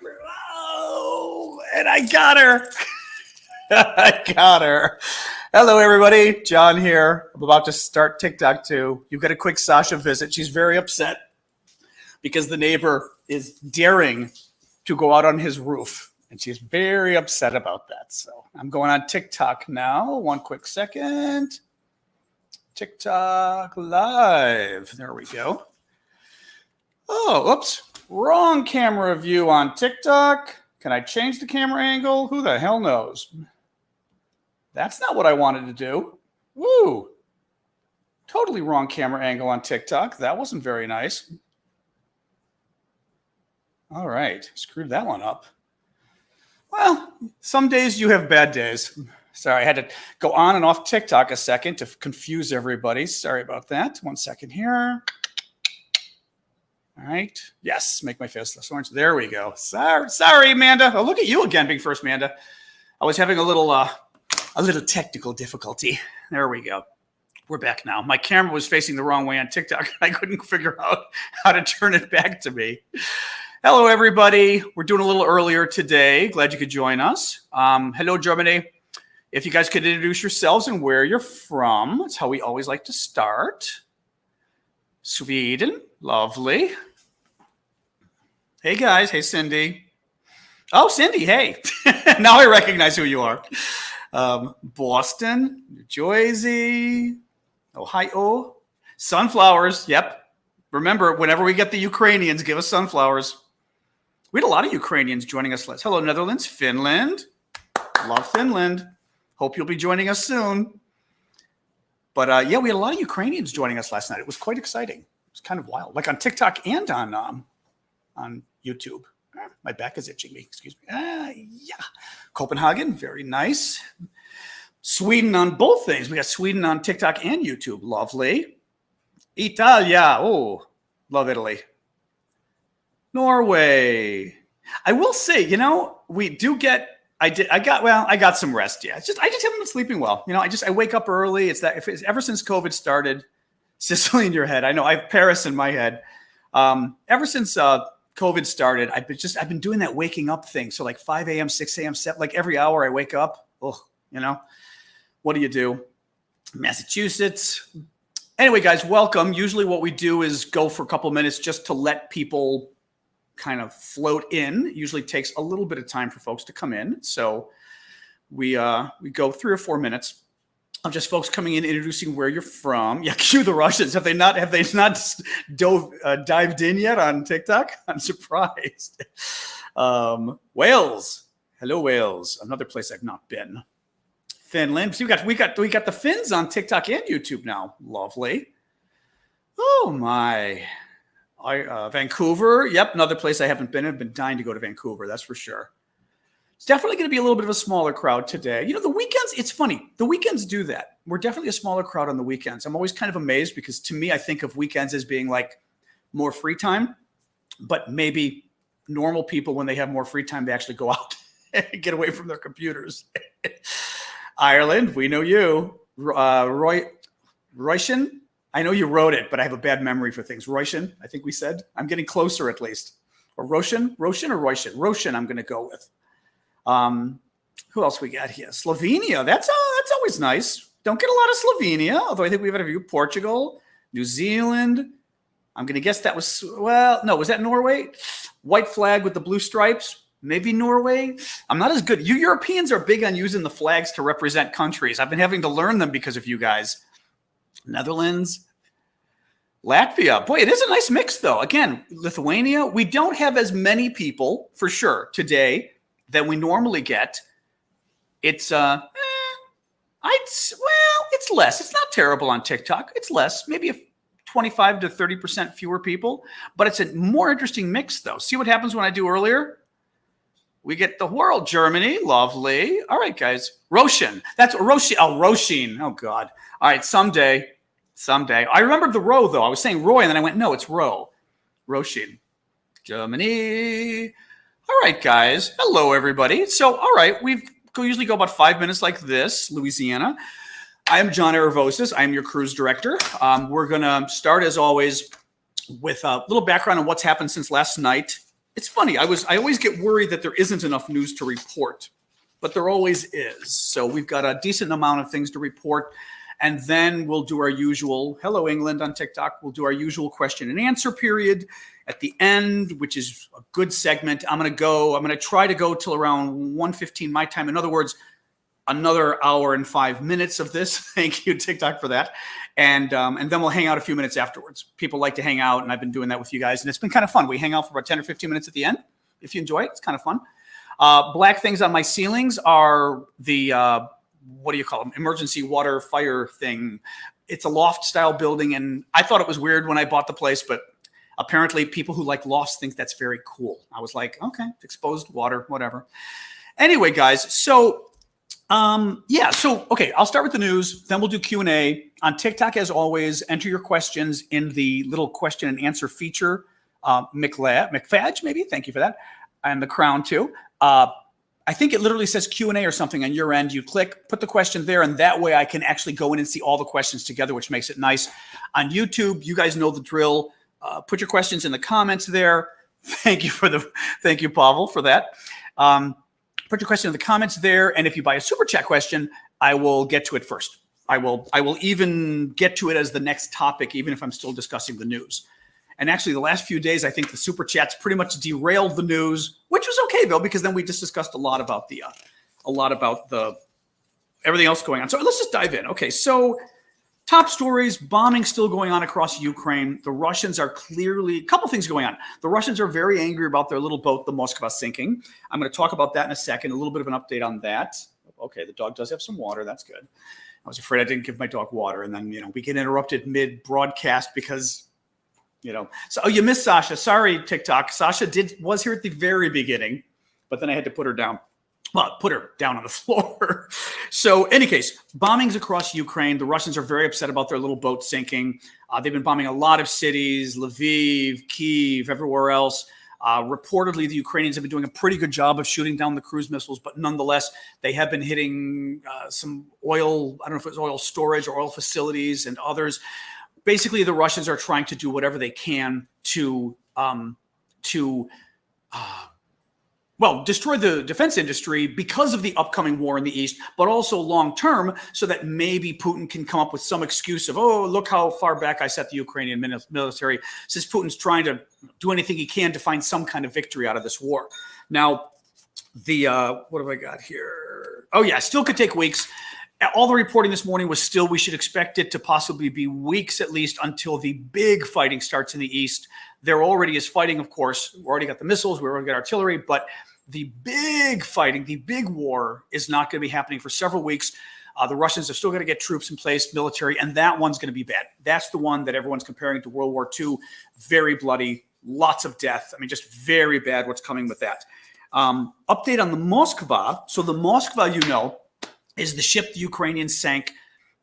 Oh, and I got her. I got her. Hello, everybody. John here. I'm about to start TikTok too. You've got a quick Sasha visit. She's very upset because the neighbor is daring to go out on his roof. And she's very upset about that. So I'm going on TikTok now. One quick second. TikTok live. There we go. Oh, oops. Wrong camera view on TikTok. Can I change the camera angle? Who the hell knows? That's not what I wanted to do. Woo. Totally wrong camera angle on TikTok. That wasn't very nice. All right. Screwed that one up. Well, some days you have bad days. Sorry, I had to go on and off TikTok a second to confuse everybody. Sorry about that. 1 second here. All right. Yes, make my face less orange. There we go. Sorry, Amanda. Oh, look at you again, Big First Amanda. I was having a little technical difficulty. There we go. We're back now. My camera was facing the wrong way on TikTok. I couldn't figure out how to turn it back to me. Hello, everybody. We're doing a little earlier today. Glad you could join us. Hello, Germany. If you guys could introduce yourselves and where you're from. That's how we always like to start. Sweden. Lovely. Hey, guys. Hey, Cindy. Oh, Cindy. Hey. Now I recognize who you are. Boston, New Jersey, Ohio. Sunflowers. Yep. Remember, whenever we get the Ukrainians, give us sunflowers. We had a lot of Ukrainians joining us. Hello, Netherlands, Finland. Love Finland. Hope you'll be joining us soon. But yeah, we had a lot of Ukrainians joining us last night. It was quite exciting. It was kind of wild, like on TikTok and on YouTube. My back is itching me. Excuse me. Yeah. Copenhagen, very nice. Sweden on both things. We got Sweden on TikTok and YouTube. Lovely. Italia. Oh, love Italy. Norway. I will say, we do get. I got some rest. Yeah, I just haven't been sleeping well. I wake up early. It's ever since COVID started. Sicily in your head. I know I have Paris in my head. Ever since COVID started, I've been doing that waking up thing. So like 5 a.m., 6 a.m., 7, like every hour I wake up. Oh, what do you do? Massachusetts. Anyway, guys, welcome. Usually what we do is go for a couple minutes just to let people kind of float in. It usually takes a little bit of time for folks to come in. So we go 3 or 4 minutes of just folks coming in, introducing where you're from. Yeah, cue the Russians. Have they not dived in yet on TikTok? I'm surprised. Wales. Hello, Wales. Another place I've not been. Finland. So we got the Finns on TikTok and YouTube now. Lovely. Oh my. Vancouver. Yep, another place I haven't been. I've been dying to go to Vancouver. That's for sure. It's definitely going to be a little bit of a smaller crowd today. The weekends. It's funny. The weekends do that. We're definitely a smaller crowd on the weekends. I'm always kind of amazed because to me, I think of weekends as being like more free time. But maybe normal people, when they have more free time, they actually go out and get away from their computers. Ireland, we know you. Royshin, I know you wrote it, but I have a bad memory for things. Royshin, I think we said. I'm getting closer at least. Or Roshan or Royshin? Roshan, I'm going to go with. Who else we got here? Slovenia. That's always nice. Don't get a lot of Slovenia, although I think we've had a few. Portugal, New Zealand. I'm going to guess that was, was that Norway? White flag with the blue stripes. Maybe Norway. I'm not as good. You Europeans are big on using the flags to represent countries. I've been having to learn them because of you guys. Netherlands, Latvia. Boy, it is a nice mix, though. Again, Lithuania. We don't have as many people, for sure, today than we normally get. It's it's less. It's not terrible on TikTok. It's less. Maybe 25 to 30% fewer people. But it's a more interesting mix, though. See what happens when I do earlier? We get the world. Germany. Lovely. All right, guys. Roshan. That's Roshin. Oh, Roshin. Oh, God. All right, someday. I remembered the row, though. I was saying Roy, and then I went, no, it's row. Roshin. Germany. All right, guys. Hello, everybody. So, all right, we usually go about 5 minutes like this, Louisiana. I am John Aravosis. I am your cruise director. We're going to start, as always, with a little background on what's happened since last night It's funny. I always get worried that there isn't enough news to report, but there always is. So we've got a decent amount of things to report. And then we'll do our usual, hello England on TikTok, we'll do our usual question and answer period at the end, which is a good segment. I'm going to try to go till around 1:15 my time. In other words, another hour and 5 minutes of this. Thank you, TikTok, for that. And then we'll hang out a few minutes afterwards. People like to hang out, and I've been doing that with you guys, and it's been kind of fun. We hang out for about 10 or 15 minutes at the end. If you enjoy it, it's kind of fun. Black things on my ceilings are the, what do you call them? Emergency water fire thing. It's a loft style building, and I thought it was weird when I bought the place, but apparently people who like lofts think that's very cool. I was like, okay, exposed water, whatever. Anyway, guys, so okay, I'll start with the news, then we'll do Q&A. On TikTok, as always, enter your questions in the little question and answer feature. McFadge, maybe, thank you for that. And the crown, too. I think it literally says Q&A or something on your end. You click, put the question there, and that way I can actually go in and see all the questions together, which makes it nice. On YouTube, you guys know the drill. Put your questions in the comments there. Thank you, Pavel, for that. Put your question in the comments there, and if you buy a super chat question, I will get to it first. I will even get to it as the next topic, even if I'm still discussing the news. And actually, the last few days, I think the super chats pretty much derailed the news, which was okay though, because then we just discussed a lot about the everything else going on. So let's just dive in. Okay, so top stories: bombing still going on across Ukraine. The Russians are clearly a couple things going on. The Russians are very angry about their little boat, the Moskva, sinking. I'm going to talk about that in a second. A little bit of an update on that. Okay, the dog does have some water. That's good. I was afraid I didn't give my dog water, and then we get interrupted mid broadcast because. So you missed Sasha. Sorry, TikTok. Sasha was here at the very beginning, but then I had to put her down. Well, put her down on the floor. So, any case, bombings across Ukraine. The Russians are very upset about their little boat sinking. They've been bombing a lot of cities: Lviv, Kyiv, everywhere else. Reportedly, the Ukrainians have been doing a pretty good job of shooting down the cruise missiles, but nonetheless, they have been hitting some oil. I don't know if it was oil storage or oil facilities and others. Basically, the Russians are trying to do whatever they can to destroy the defense industry because of the upcoming war in the East, but also long term, so that maybe Putin can come up with some excuse of, oh, look how far back I set the Ukrainian military, since Putin's trying to do anything he can to find some kind of victory out of this war. Now, what have I got here? Oh, yeah, still could take weeks. All the reporting this morning was still we should expect it to possibly be weeks at least until the big fighting starts in the East. There already is fighting, of course. We already got the missiles, we already got artillery, but the big fighting, the big war is not going to be happening for several weeks. The Russians are still going to get troops in place, military, and that one's going to be bad. That's the one that everyone's comparing to World War II. Very bloody, lots of death. I mean, just very bad what's coming with that. Update on the Moskva. So the Moskva, is the ship the Ukrainians sank.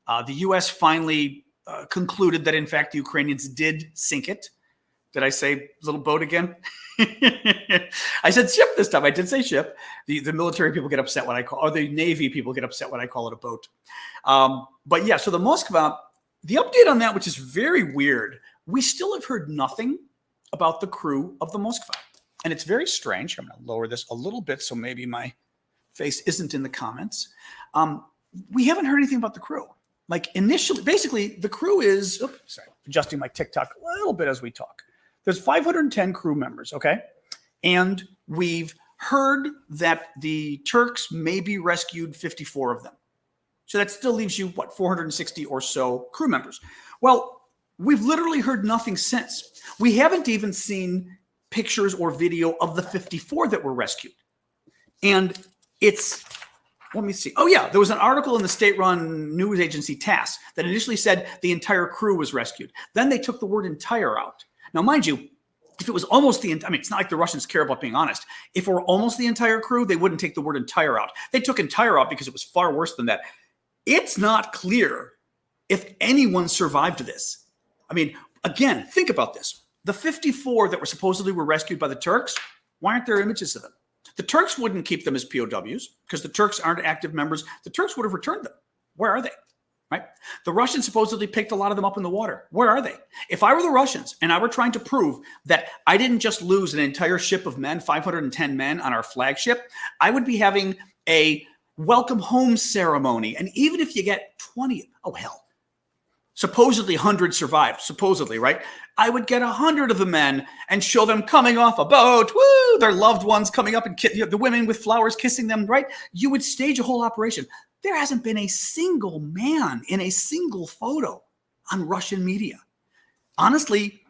The U.S. finally concluded that, in fact, the Ukrainians did sink it. Did I say little boat again? I said ship this time. I did say ship. The military people get upset when I call, or the Navy people get upset when I call it a boat. But yeah, so the Moskva, the update on that, which is very weird, we still have heard nothing about the crew of the Moskva. And it's very strange. I'm going to lower this a little bit so maybe my face isn't in the comments. We haven't heard anything about the crew. Like initially, basically, the crew is, adjusting my TikTok a little bit as we talk. There's 510 crew members, okay? And we've heard that the Turks maybe rescued 54 of them. So that still leaves you, 460 or so crew members. Well, we've literally heard nothing since. We haven't even seen pictures or video of the 54 that were rescued. And it's, let me see. Oh, yeah, there was an article in the state-run news agency TASS that initially said the entire crew was rescued. Then they took the word entire out. Now, mind you, if it was almost it's not like the Russians care about being honest. If it were almost the entire crew, they wouldn't take the word entire out. They took entire out because it was far worse than that. It's not clear if anyone survived this. I mean, again, think about this. The 54 that supposedly were rescued by the Turks, why aren't there images of them? The Turks wouldn't keep them as POWs because the Turks aren't active members. The Turks would have returned them. Where are they? right? The Russians supposedly picked a lot of them up in the water. Where are they? If I were the Russians and I were trying to prove that I didn't just lose an entire ship of men, 510 men on our flagship, I would be having a welcome home ceremony. And even if you get 20, oh hell, supposedly 100 survived, supposedly, right? I would get 100 of the men and show them coming off a boat, woo, their loved ones coming up and the women with flowers kissing them, right? You would stage a whole operation. There hasn't been a single man in a single photo on Russian media. Honestly,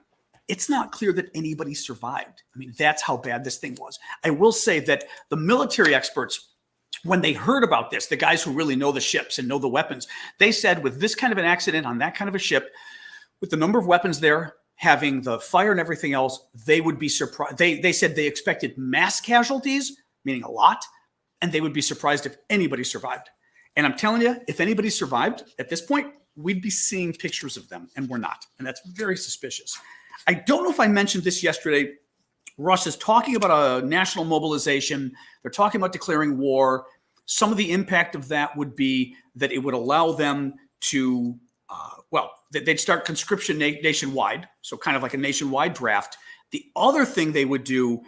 it's not clear that anybody survived. I mean, that's how bad this thing was. I will say that the military experts, when they heard about this, the guys who really know the ships and know the weapons, they said with this kind of an accident on that kind of a ship, with the number of weapons there, having the fire and everything else, they would be surprised. They said they expected mass casualties, meaning a lot, and they would be surprised if anybody survived. And I'm telling you, if anybody survived at this point, we'd be seeing pictures of them, and we're not. And that's very suspicious. I don't know if I mentioned this yesterday. Russia's talking about a national mobilization. They're talking about declaring war. Some of the impact of that would be that it would allow them to, they'd start conscription nationwide, so kind of like a nationwide draft. The other thing they would do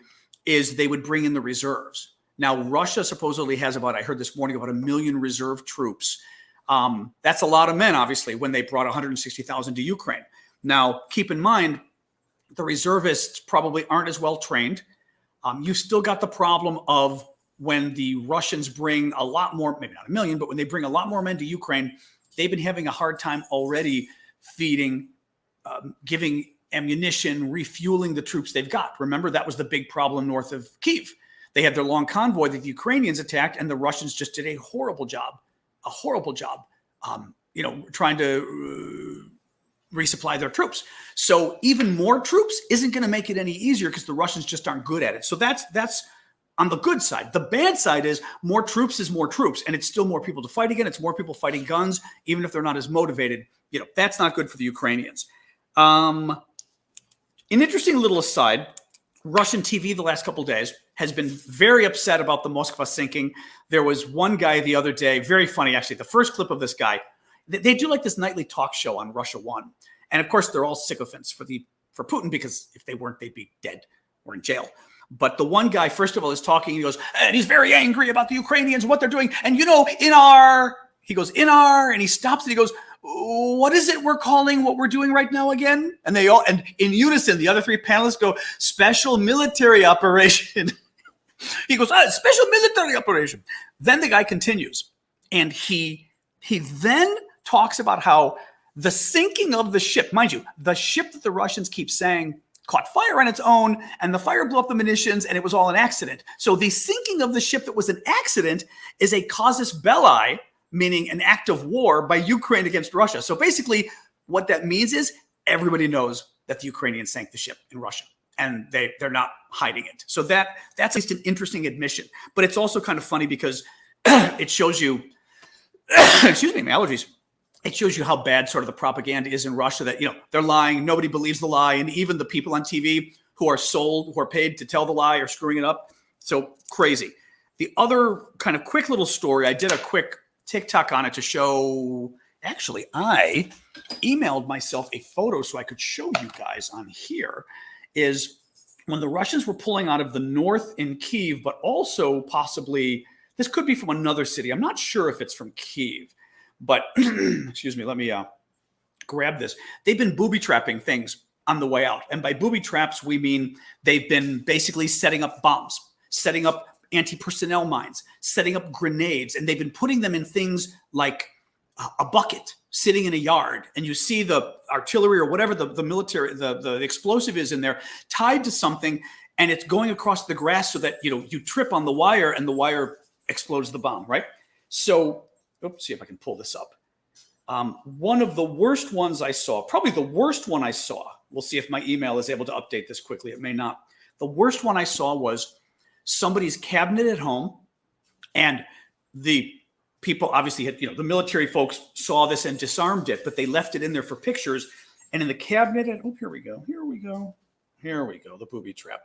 is they would bring in the reserves. Now, Russia supposedly has about, I heard this morning, about 1 million reserve troops. That's a lot of men, obviously, when they brought 160,000 to Ukraine. Now, keep in mind, the reservists probably aren't as well trained. You've still got the problem of when the Russians bring a lot more, maybe not 1 million, but when they bring a lot more men to Ukraine, they've been having a hard time already feeding, giving ammunition, refueling the troops they've got. Remember, that was the big problem north of Kyiv. They had their long convoy that the Ukrainians attacked, and the Russians just did a horrible job, trying to resupply their troops. So even more troops isn't going to make it any easier because the Russians just aren't good at it. So that's on the good side. The bad side is more troops is more troops, and it's still more people to fight again. It's more people fighting guns, even if they're not as motivated. That's not good for the Ukrainians. An interesting little aside, Russian TV the last couple of days has been very upset about the Moskva sinking. There was one guy the other day, very funny actually, the first clip of this guy. They do like this nightly talk show on Russia One. And of course, they're all sycophants for Putin, because if they weren't, they'd be dead or in jail. But the one guy, first of all, is talking. He goes, and he's very angry about the Ukrainians and what they're doing. And and he stops and he goes, what is it we're calling what we're doing right now again? And they all, and in unison, the other three panelists go, special military operation. He goes, special military operation. Then the guy continues, and he then talks about how the sinking of the ship, mind you, the ship that the Russians keep saying caught fire on its own, and the fire blew up the munitions, and it was all an accident. So the sinking of the ship that was an accident is a casus belli, meaning an act of war by Ukraine against Russia. So basically what that means is everybody knows that the Ukrainians sank the ship in Russia, and they're not hiding it. So that's at least an interesting admission. But it's also kind of funny because it shows you, excuse me, my allergies. It shows you how bad sort of the propaganda is in Russia, that, they're lying. Nobody believes the lie. And even the people on TV who are paid to tell the lie are screwing it up. So crazy. The other kind of quick little story, I did a quick TikTok on it to show, actually, I emailed myself a photo so I could show you guys on here, is when the Russians were pulling out of the north in Kyiv, but also possibly, this could be from another city. I'm not sure if it's from Kyiv, but excuse me, let me grab this. They've been booby trapping things on the way out. And by booby traps, we mean they've been basically setting up bombs, setting up anti-personnel mines, setting up grenades, and they've been putting them in things like a bucket sitting in a yard, and you see the artillery or whatever the military, the explosive is in there tied to something, and it's going across the grass so that you trip on the wire and the wire explodes the bomb, right? So, oops, see if I can pull this up. One of the worst ones I saw, probably the worst one I saw, we'll see if my email is able to update this quickly, it may not. The worst one I saw was somebody's cabinet at home, and the people obviously had, the military folks saw this and disarmed it, but they left it in there for pictures. And in the cabinet, here we go, the booby trap.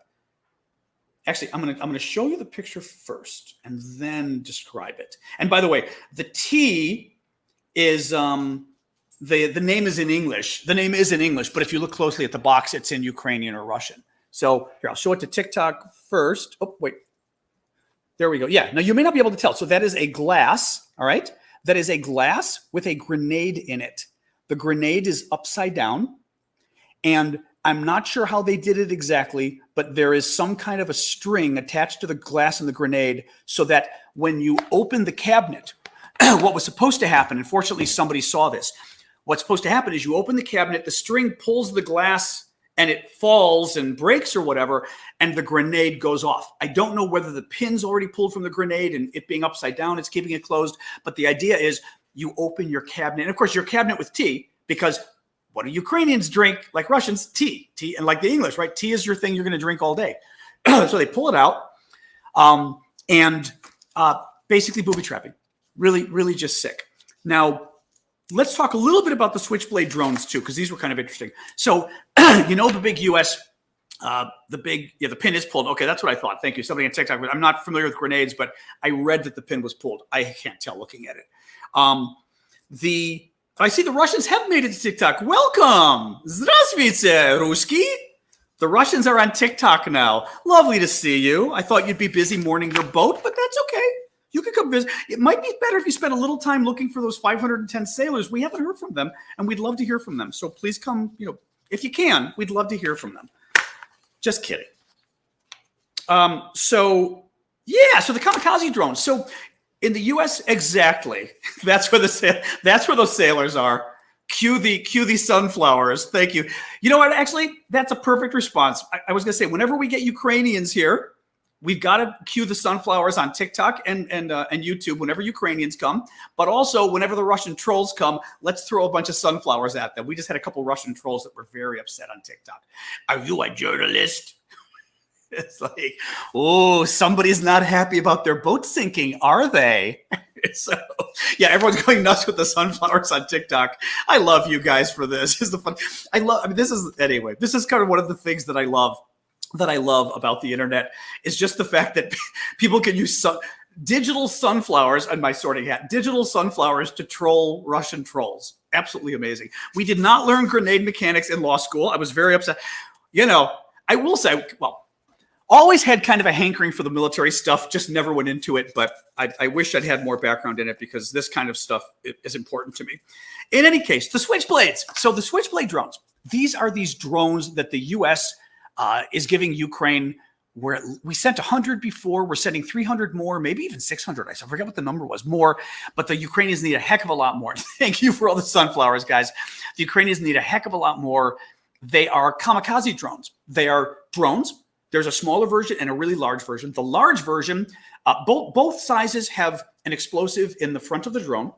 Actually, I'm gonna show you the picture first and then describe it. And by the way, the T is the name is in English. The name is in English, but if you look closely at the box, it's in Ukrainian or Russian. So here, I'll show it to TikTok first. Oh, wait. There we go. Yeah. Now you may not be able to tell. So that is a glass. All right. That is a glass with a grenade in it. The grenade is upside down. And I'm not sure how they did it exactly, but there is some kind of a string attached to the glass and the grenade so that when you open the cabinet, what was supposed to happen, unfortunately, somebody saw this. What's supposed to happen is you open the cabinet, the string pulls the glass and it falls and breaks or whatever, and the grenade goes off. I don't know whether the pin's already pulled from the grenade and it being upside down, it's keeping it closed. But the idea is you open your cabinet, and of course your cabinet with tea, because what do Ukrainians drink like Russians? Tea. Tea, and like the English, right? Tea is your thing you're going to drink all day. So they pull it out and basically booby trapping. Really, really just sick. Now, let's talk a little bit about the Switchblade drones too, because these were kind of interesting. So, the big US, the pin is pulled. Okay, that's what I thought. Thank you. Somebody on TikTok. I'm not familiar with grenades, but I read that the pin was pulled. I can't tell looking at it. I see the Russians have made it to TikTok. Welcome. Здравствуйте, русский. The Russians are on TikTok now. Lovely to see you. I thought you'd be busy mourning your boat, but that's okay. You can come visit. It might be better if you spend a little time looking for those 510 sailors. We haven't heard from them, and we'd love to hear from them. So please come, if you can, we'd love to hear from them. Just kidding. So the kamikaze drones. So in the U.S., exactly. That's where those sailors are. Cue the sunflowers. Thank you. You know what? Actually, that's a perfect response. I was going to say, whenever we get Ukrainians here, we've got to cue the sunflowers on TikTok and YouTube whenever Ukrainians come. But also, whenever the Russian trolls come, let's throw a bunch of sunflowers at them. We just had a couple Russian trolls that were very upset on TikTok. Are you a journalist? It's like, oh, somebody's not happy about their boat sinking, are they? So, yeah, everyone's going nuts with the sunflowers on TikTok. I love you guys for this. This is the fun. This is kind of one of the things that I love about the internet is just the fact that people can use digital sunflowers on my sorting hat, digital sunflowers to troll Russian trolls. Absolutely amazing. We did not learn grenade mechanics in law school. I was very upset. I will say, always had kind of a hankering for the military stuff, just never went into it, but I wish I'd had more background in it because this kind of stuff is important to me. In any case, the Switchblades. So the Switchblade drones, these are these drones that the U.S. Is giving Ukraine, where we sent 100 before, we're sending 300 more, maybe even 600. I forget what the number was, more, but the Ukrainians need a heck of a lot more. Thank you for all the sunflowers, guys. The Ukrainians need a heck of a lot more. They are kamikaze drones. They are drones. There's a smaller version and a really large version. The large version, both sizes have an explosive in the front of the drone.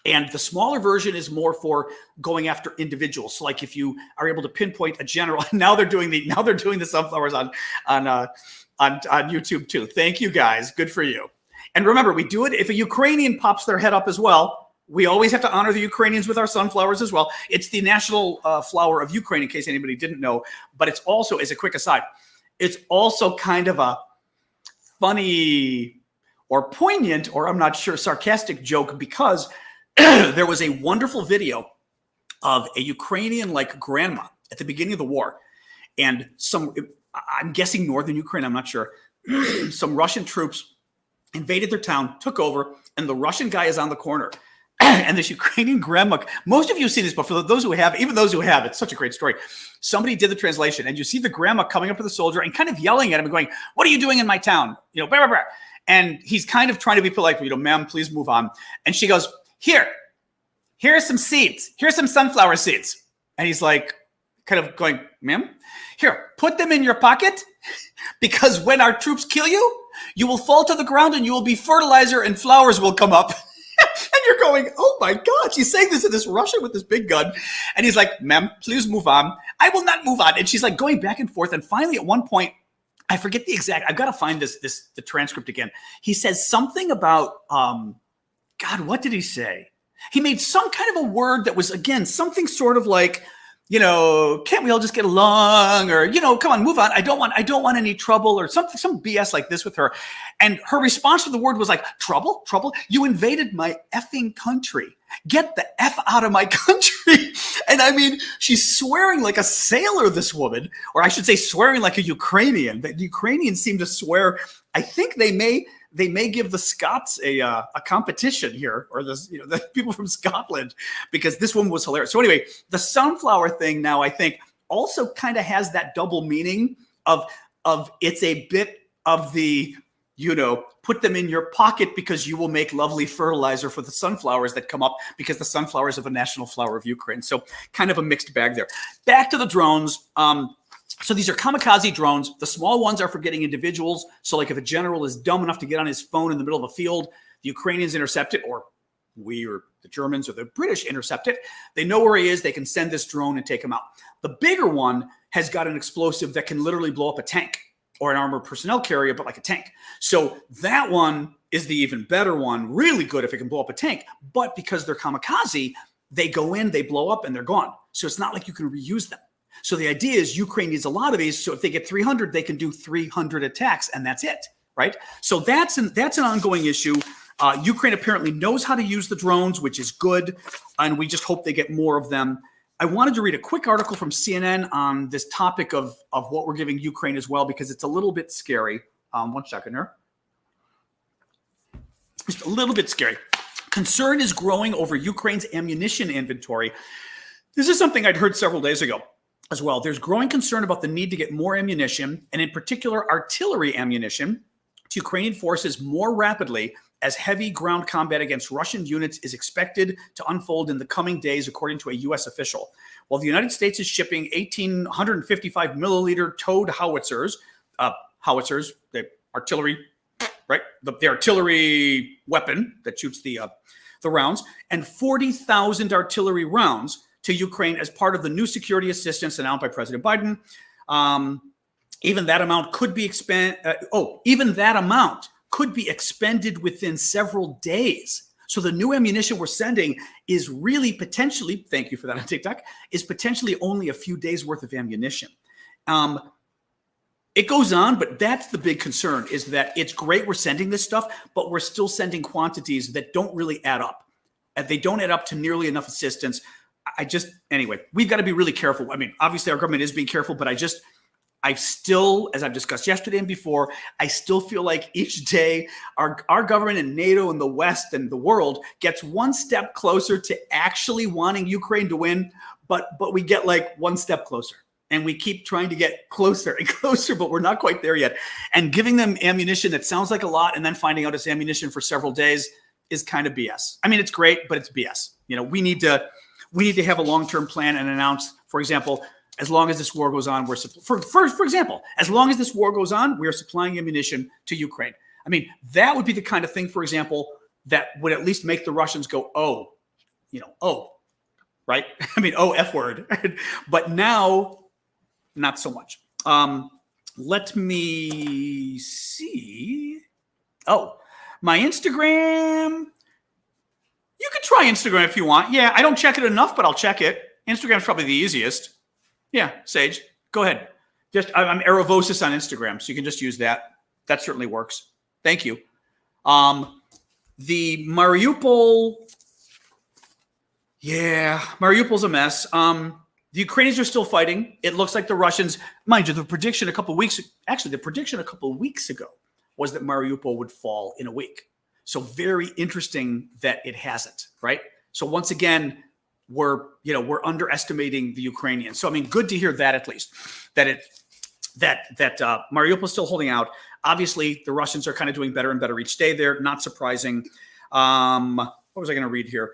And the smaller version is more for going after individuals. So like if you are able to pinpoint a general, now they're doing the sunflowers on YouTube too. Thank you guys. Good for you. And remember, we do it if a Ukrainian pops their head up as well. We always have to honor the Ukrainians with our sunflowers as well. It's the national flower of Ukraine, in case anybody didn't know. But it's also, as a quick aside, it's also kind of a funny or poignant, or I'm not sure, sarcastic joke, because there was a wonderful video of a Ukrainian grandma at the beginning of the war, and I'm guessing northern Ukraine, I'm not sure, some Russian troops invaded their town, took over, and the Russian guy is on the corner. And this Ukrainian grandma, most of you have seen this, but for those who have, even those who have, it's such a great story. Somebody did the translation, and you see the grandma coming up to the soldier and kind of yelling at him and going, "What are you doing in my town?" Blah, blah, blah. And he's kind of trying to be polite, "Ma'am, please move on." And she goes, Here are some seeds. Here's some sunflower seeds. And he's like, kind of going, "Ma'am, here, put them in your pocket, because when our troops kill you, you will fall to the ground and you will be fertilizer and flowers will come up." And you're going, oh my God, she's saying this in this Russian with this big gun. And he's like, "Ma'am, please move on." "I will not move on." And she's like going back and forth. And finally, at one point, I forget the exact, I've got to find the transcript again. He says something about, God, what did he say? He made some kind of a word that was, again, something sort of like, can't we all just get along? Or, come on, move on. I don't want any trouble, or some BS like this with her. And her response to the word was like, trouble? You invaded my effing country. Get the F out of my country. And I mean, she's swearing like a sailor, this woman, or I should say swearing like a Ukrainian. The Ukrainians seem to swear. I think they may give the Scots a competition here, or the people from Scotland, because this one was hilarious. So anyway, the sunflower thing now, I think, also kind of has that double meaning of it's a bit of the, put them in your pocket because you will make lovely fertilizer for the sunflowers that come up, because the sunflowers are the national flower of Ukraine. So kind of a mixed bag there. Back to the drones. So these are kamikaze drones. The small ones are for getting individuals. So like if a general is dumb enough to get on his phone in the middle of a field, the Ukrainians intercept it, or we or the Germans or the British intercept it. They know where he is. They can send this drone and take him out. The bigger one has got an explosive that can literally blow up a tank or an armored personnel carrier, but like a tank. So that one is the even better one, really good if it can blow up a tank. But because they're kamikaze, they go in, they blow up, and they're gone. So it's not like you can reuse them. So the idea is Ukraine needs a lot of these. So if they get 300, they can do 300 attacks, and that's it, right? So that's an ongoing issue. Ukraine apparently knows how to use the drones, which is good, and we just hope they get more of them. I wanted to read a quick article from CNN on this topic of what we're giving Ukraine as well, because it's a little bit scary. One second here. Just a little bit scary. Concern is growing over Ukraine's ammunition inventory. This is something I'd heard several days ago as well. There's growing concern about the need to get more ammunition, and in particular artillery ammunition, to Ukrainian forces more rapidly, as heavy ground combat against Russian units is expected to unfold in the coming days, according to a U.S. official. While the United States is shipping 1,855 milliliter towed howitzers, the artillery, right? The artillery weapon that shoots the rounds, and 40,000 artillery rounds to Ukraine as part of the new security assistance announced by President Biden. Even that amount could be expended within several days. So the new ammunition we're sending is really potentially, thank you for that on TikTok, is potentially only a few days worth of ammunition. It goes on, but that's the big concern, is that it's great we're sending this stuff, but we're still sending quantities that don't really add up. They don't add up to nearly enough assistance. Anyway, we've got to be really careful. I mean, obviously our government is being careful, but I still, as I've discussed yesterday and before, I still feel like each day our government and NATO and the West and the world gets one step closer to actually wanting Ukraine to win, but we get like one step closer. And we keep trying to get closer and closer, but we're not quite there yet. And giving them ammunition that sounds like a lot and then finding out it's ammunition for several days is kind of BS. I mean, it's great, but it's BS. We need to have a long-term plan and announce, for example, as long as this war goes on, for example, as long as this war goes on, we're supplying ammunition to Ukraine. I mean, that would be the kind of thing, for example, that would at least make the Russians go, oh, right? I mean, F word. But now, not so much. Let me see. Oh, my Instagram. You can try Instagram if you want. Yeah, I don't check it enough, but I'll check it. Instagram's probably the easiest. Yeah, Sage, go ahead. I'm Aerovosis on Instagram, so you can just use that. That certainly works. Thank you. The Mariupol, Mariupol's a mess. The Ukrainians are still fighting. It looks like the Russians, mind you, the prediction a couple of weeks ago was that Mariupol would fall in a week. So very interesting that it hasn't, right? So once again, we're underestimating the Ukrainians. So I mean, good to hear that at least that Mariupol's still holding out. Obviously, the Russians are kind of doing better and better each day there. Not surprising. What was I going to read here?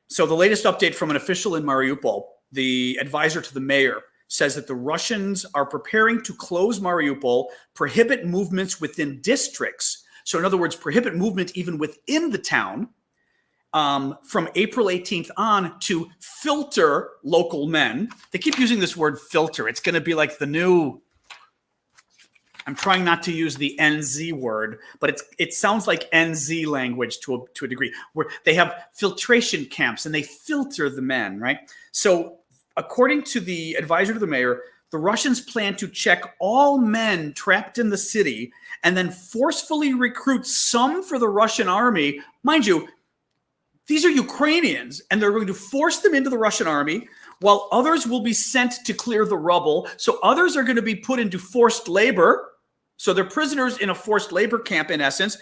So the latest update from an official in Mariupol, the advisor to the mayor, says that the Russians are preparing to close Mariupol, prohibit movements within districts. So in other words, prohibit movement even within the town. From April 18th on, to filter local men. They keep using this word filter. It's going to be like the new I'm trying not to use the NZ word, but it sounds like NZ language to a degree, where they have filtration camps and they filter the men, right? So according to the advisor to the mayor, the Russians plan to check all men trapped in the city and then forcefully recruit some for the Russian army. Mind you, these are Ukrainians, and they're going to force them into the Russian army, while others will be sent to clear the rubble. So others are going to be put into forced labor. So they're prisoners in a forced labor camp, in essence.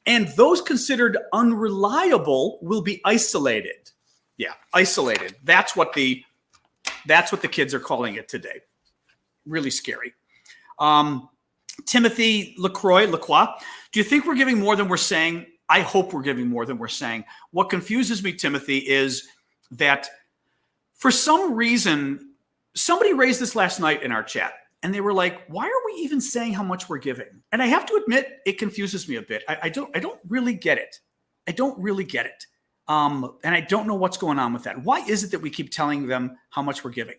And those considered unreliable will be isolated. Yeah, isolated. That's what the kids are calling it today. Really scary. Timothy Lacroix, do you think we're giving more than we're saying? I hope we're giving more than we're saying. What confuses me, Timothy, is that for some reason, somebody raised this last night in our chat, and they were like, why are we even saying how much we're giving? And I have to admit, it confuses me a bit. I don't really get it. I don't really get it. And I don't know what's going on with that. Why is it that we keep telling them how much we're giving?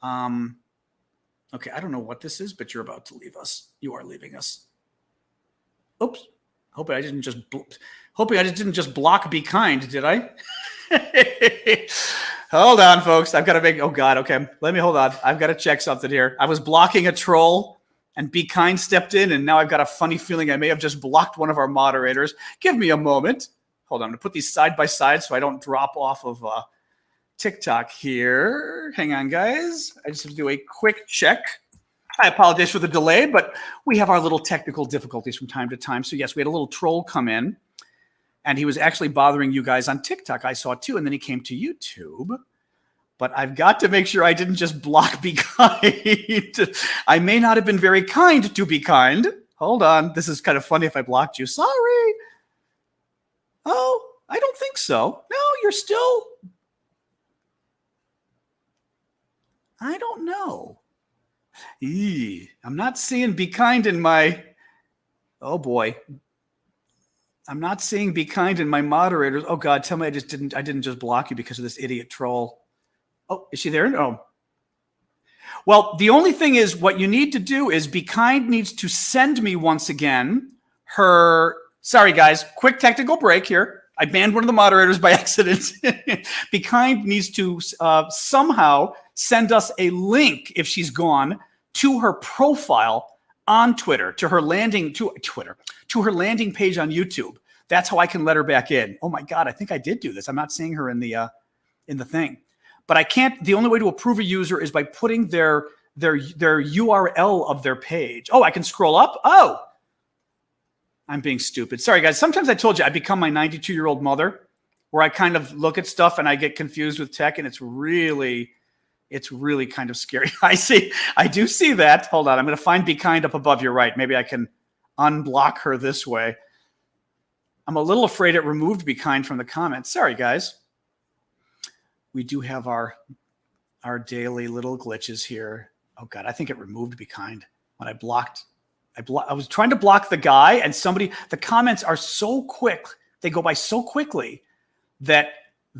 Okay, I don't know what this is, but you're about to leave us. You are leaving us. Oops. Hoping I didn't just block Be Kind, did I? Hold on, folks. I've got to make, oh God, okay. Let me hold on. I've got to check something here. I was blocking a troll and Be Kind stepped in, and now I've got a funny feeling I may have just blocked one of our moderators. Give me a moment. Hold on. I'm going to put these side by side so I don't drop off of TikTok here. Hang on, guys. I just have to do a quick check. I apologize for the delay, but we have our little technical difficulties from time to time. So yes, we had a little troll come in, and he was actually bothering you guys on TikTok. I saw it too, and then he came to YouTube. But I've got to make sure I didn't just block Be Kind. I may not have been very kind to Be Kind. Hold on. This is kind of funny if I blocked you. Sorry. Oh, I don't think so. No, you're still... I don't know. I'm not seeing Be Kind in my... Oh, boy. I'm not seeing Be Kind in my moderators. Oh, God, tell me I didn't just block you because of this idiot troll. Oh, is she there? No. Well, the only thing is what you need to do is Be Kind needs to send me once again her... Sorry, guys. Quick technical break here. I banned one of the moderators by accident. Be Kind needs to somehow send us a link if she's gone to her profile on Twitter, to her landing page on YouTube. That's how I can let her back in. Oh my God, I think I did do this. I'm not seeing her in the thing, but I can't. The only way to approve a user is by putting their URL of their page. Oh, I can scroll up. Oh, I'm being stupid. Sorry, guys. Sometimes I told you I become my 92-year-old mother, where I kind of look at stuff and I get confused with tech, and it's really kind of scary. I do see that. Hold on. I'm going to find Be Kind up above your right. Maybe I can unblock her this way. I'm a little afraid it removed Be Kind from the comments. Sorry, guys. We do have our daily little glitches here. Oh, God. I think it removed Be Kind when I was trying to block the guy, and the comments are so quick. They go by so quickly that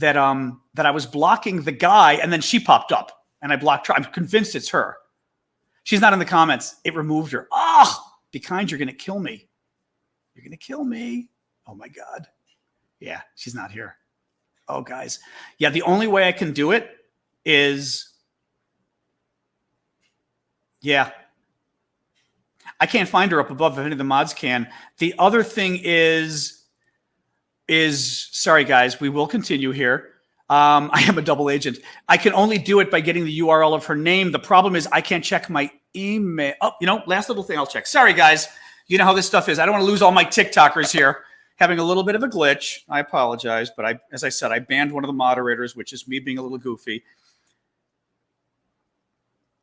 I was blocking the guy, and then she popped up. And I blocked her. I'm convinced it's her. She's not in the comments. It removed her. Ah, Be Kind, you're going to kill me. You're going to kill me. Oh, my God. Yeah, she's not here. Oh, guys. Yeah, the only way I can do it is... Yeah. I can't find her up above if any of the mods can. The other thing is... Sorry, guys. We will continue here. I am a double agent. I can only do it by getting the URL of her name. The problem is I can't check my email. Oh, last little thing I'll check. Sorry, guys. You know how this stuff is. I don't want to lose all my TikTokers here. Having a little bit of a glitch. I apologize. But as I said, I banned one of the moderators, which is me being a little goofy.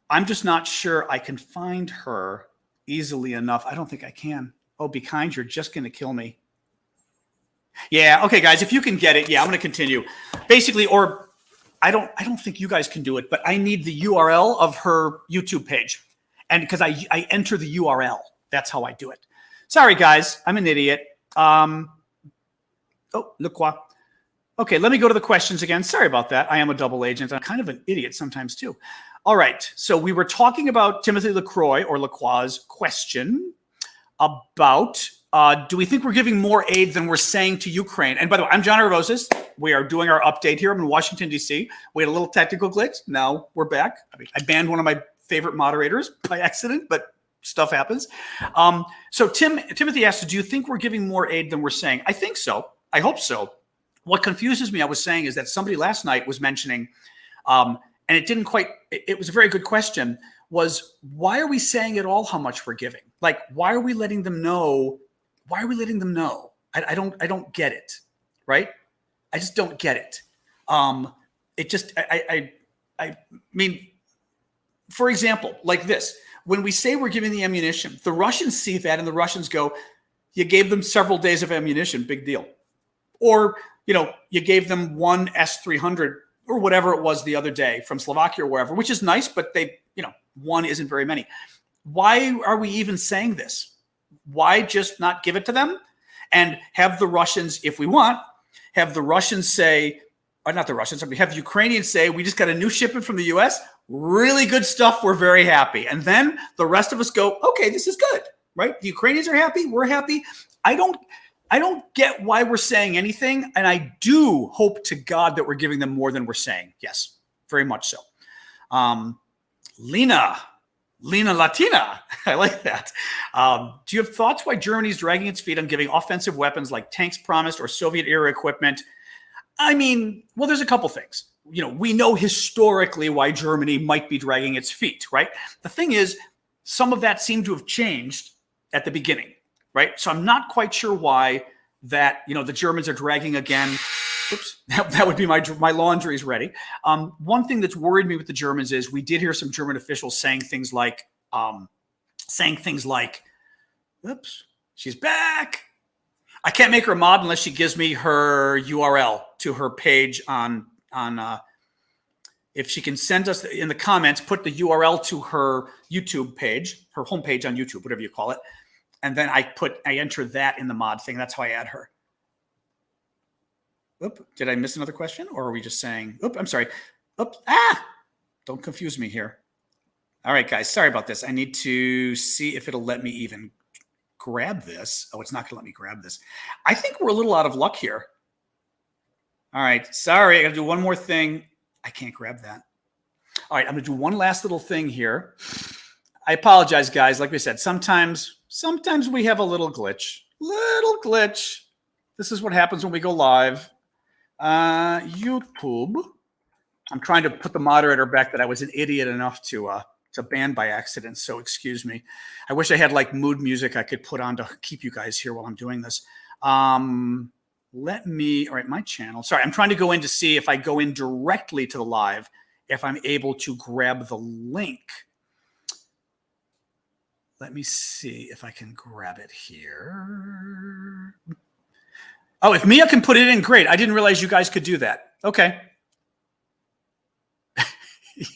I'm just not sure I can find her easily enough. I don't think I can. Oh, Be Kind, you're just going to kill me. Yeah, okay, guys, if you can get it, yeah, I'm going to continue. Basically, or I don't think you guys can do it, but I need the URL of her YouTube page. And because I enter the URL, that's how I do it. Sorry, guys, I'm an idiot. Oh, look quoi. Okay, let me go to the questions again. Sorry about that. I am a double agent. I'm kind of an idiot sometimes too. All right. So we were talking about Timothy Lacroix's question about do we think we're giving more aid than we're saying to Ukraine? And by the way, I'm John Arvosis. We are doing our update here. I'm in Washington, D.C. We had a little technical glitch. Now we're back. I banned one of my favorite moderators by accident, but stuff happens. So Timothy asked, do you think we're giving more aid than we're saying? I think so. I hope so. What confuses me, I was saying, is that somebody last night was mentioning, and it didn't quite, it was a very good question, was why are we saying at all how much we're giving? Like, why are we letting them know? Why are we letting them know? I don't get it, right? I just don't get it. It just, I mean, for example, like this, when we say we're giving the ammunition, the Russians see that and the Russians go, you gave them several days of ammunition, big deal. Or, you gave them one S-300 or whatever it was the other day from Slovakia or wherever, which is nice, but one isn't very many. Why are we even saying this? Why just not give it to them and have the Russians, if we want, have the Russians say, or not the Russians, have the Ukrainians say, we just got a new shipment from the U.S., really good stuff, we're very happy. And then the rest of us go, okay, this is good, right? The Ukrainians are happy, we're happy. I don't get why we're saying anything, and I do hope to God that we're giving them more than we're saying. Yes, very much so. Lena Latina, I like that. Do you have thoughts why Germany's dragging its feet on giving offensive weapons like tanks promised or Soviet-era equipment? I mean, well, there's a couple things. We know historically why Germany might be dragging its feet, right? The thing is, some of that seemed to have changed at the beginning, right? So I'm not quite sure why that, the Germans are dragging again. Oops, that would be my laundry is ready. One thing that's worried me with the Germans is we did hear some German officials saying things like, oops, she's back. I can't make her a mod unless she gives me her URL to her page on if she can send us in the comments, put the URL to her YouTube page, her homepage on YouTube, whatever you call it. And then I enter that in the mod thing. That's how I add her. Oop, did I miss another question? Or are we just saying, oop, I'm sorry. Oop, don't confuse me here. All right, guys, sorry about this. I need to see if it'll let me even grab this. Oh, it's not gonna let me grab this. I think we're a little out of luck here. All right, sorry, I gotta do one more thing. I can't grab that. All right, I'm gonna do one last little thing here. I apologize, guys. Like we said, sometimes we have a little glitch. This is what happens when we go live. YouTube. I'm trying to put the moderator back that I was an idiot enough to ban by accident, so excuse me. I wish I had like mood music I could put on to keep you guys here while I'm doing this. All right, my channel. Sorry, I'm trying to go in to see if I go in directly to the live, if I'm able to grab the link. Let me see if I can grab it here. Oh, if Mia can put it in, great. I didn't realize you guys could do that. Okay.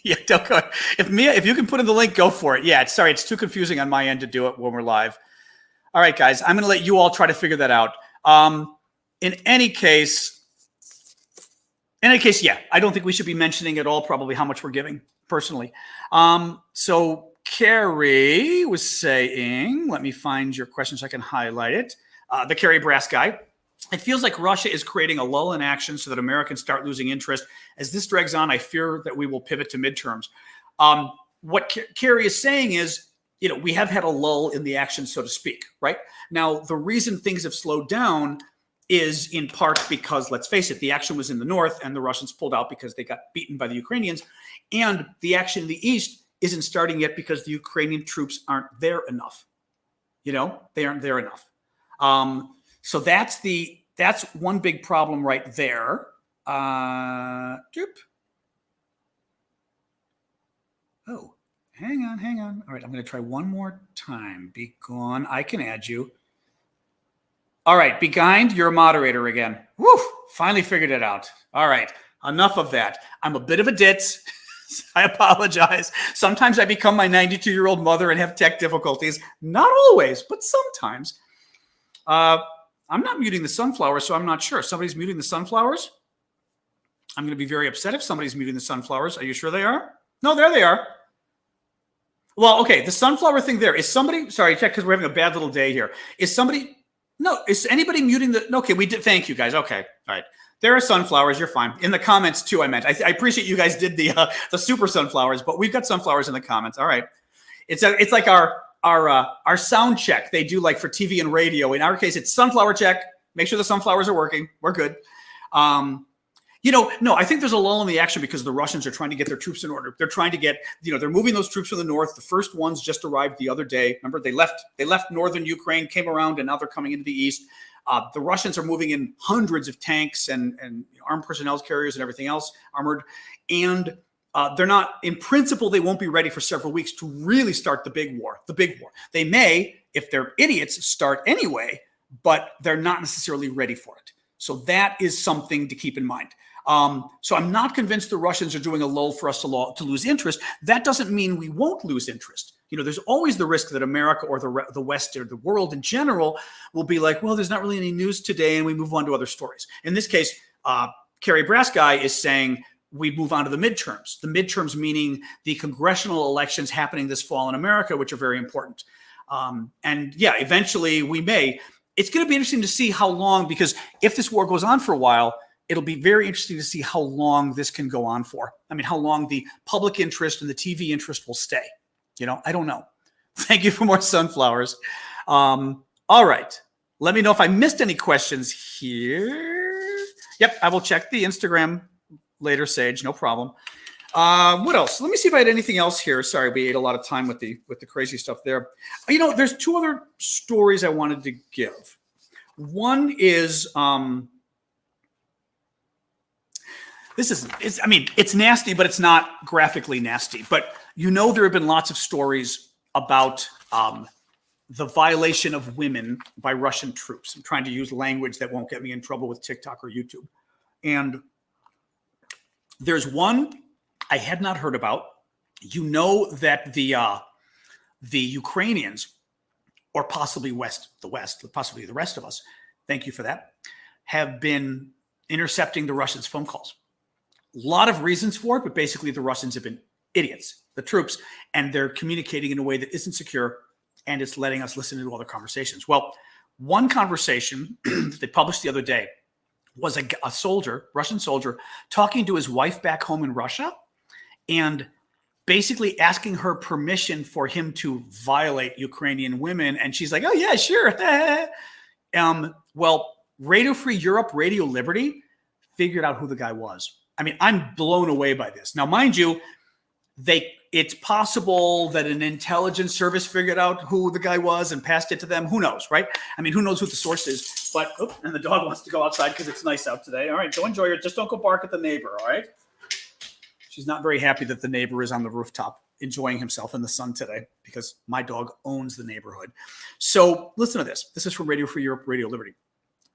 Yeah, don't go. If you can put in the link, go for it. Yeah, sorry, it's too confusing on my end to do it when we're live. All right, guys, I'm going to let you all try to figure that out. In any case, yeah, I don't think we should be mentioning at all probably how much we're giving personally. So Carrie was saying, let me find your question so I can highlight it. The Carrie Brass guy. It feels like Russia is creating a lull in action so that Americans start losing interest. As this drags on, I fear that we will pivot to midterms. What Carrie is saying is, we have had a lull in the action, so to speak, right? Now, the reason things have slowed down is in part because, let's face it, the action was in the north and the Russians pulled out because they got beaten by the Ukrainians. And the action in the east isn't starting yet because the Ukrainian troops aren't there enough. They aren't there enough. So that's one big problem right there. Oh, hang on. All right, I'm going to try one more time. Be gone. I can add you. All right, be kind. You're a moderator again. Woo! Finally figured it out. All right, enough of that. I'm a bit of a ditz. I apologize. Sometimes I become my 92-year-old mother and have tech difficulties. Not always, but sometimes. I'm not muting the sunflowers, so I'm not sure. Somebody's muting the sunflowers? I'm going to be very upset if somebody's muting the sunflowers. Are you sure they are? No, there they are. Well, okay, the sunflower thing there. Is somebody, sorry, check, because we're having a bad little day here. Is somebody, no, is anybody muting the, okay, we did, thank you guys, okay, all right. There are sunflowers, you're fine. In the comments too, I meant. I appreciate you guys did the super sunflowers, but we've got sunflowers in the comments, all right. It's like our sound check they do like for TV and radio. In our case, it's sunflower check. Make sure the sunflowers are working. We're good. No, I think there's a lull in the action because the Russians are trying to get their troops in order. They're trying to get, they're moving those troops from the north. The first ones just arrived the other day. Remember, they left northern Ukraine, came around, and now they're coming into the east. The Russians are moving in hundreds of tanks and armed personnel carriers and everything else, armored. And they're not, in principle, they won't be ready for several weeks to really start the big war. They may, if they're idiots, start anyway, but they're not necessarily ready for it. So that is something to keep in mind. So I'm not convinced the Russians are doing a lull for us to lose interest. That doesn't mean we won't lose interest. There's always the risk that America or the West or the world in general will be like, well, there's not really any news today, and we move on to other stories. In this case, Carrie Brassguy is saying we move on to the midterms. The midterms meaning the congressional elections happening this fall in America, which are very important. And yeah, eventually we may. It's going to be interesting to see how long, because if this war goes on for a while, it'll be very interesting to see how long this can go on for. I mean, how long the public interest and the TV interest will stay. I don't know. Thank you for more sunflowers. All right. Let me know if I missed any questions here. Yep, I will check the Instagram later, Sage. No problem. What else? Let me see if I had anything else here. Sorry, we ate a lot of time with the crazy stuff there. There's two other stories I wanted to give. One is it's nasty, but it's not graphically nasty. But there have been lots of stories about the violation of women by Russian troops. I'm trying to use language that won't get me in trouble with TikTok or YouTube. And there's one I had not heard about. That the Ukrainians, or possibly possibly the rest of us, thank you for that, have been intercepting the Russians' phone calls. A lot of reasons for it, but basically the Russians have been idiots, the troops, and they're communicating in a way that isn't secure, and it's letting us listen to other conversations. Well, one conversation that they published the other day was a Russian soldier, talking to his wife back home in Russia and basically asking her permission for him to violate Ukrainian women. And she's like, oh, yeah, sure. Well, Radio Free Europe, Radio Liberty figured out who the guy was. I mean, I'm blown away by this. Now, mind you, it's possible that an intelligence service figured out who the guy was and passed it to them. Who knows, right? I mean, who knows who the source is? But, and the dog wants to go outside because it's nice out today. All right, go enjoy it. Just don't go bark at the neighbor, all right? She's not very happy that the neighbor is on the rooftop enjoying himself in the sun today because my dog owns the neighborhood. So listen to this. This is from Radio Free Europe, Radio Liberty.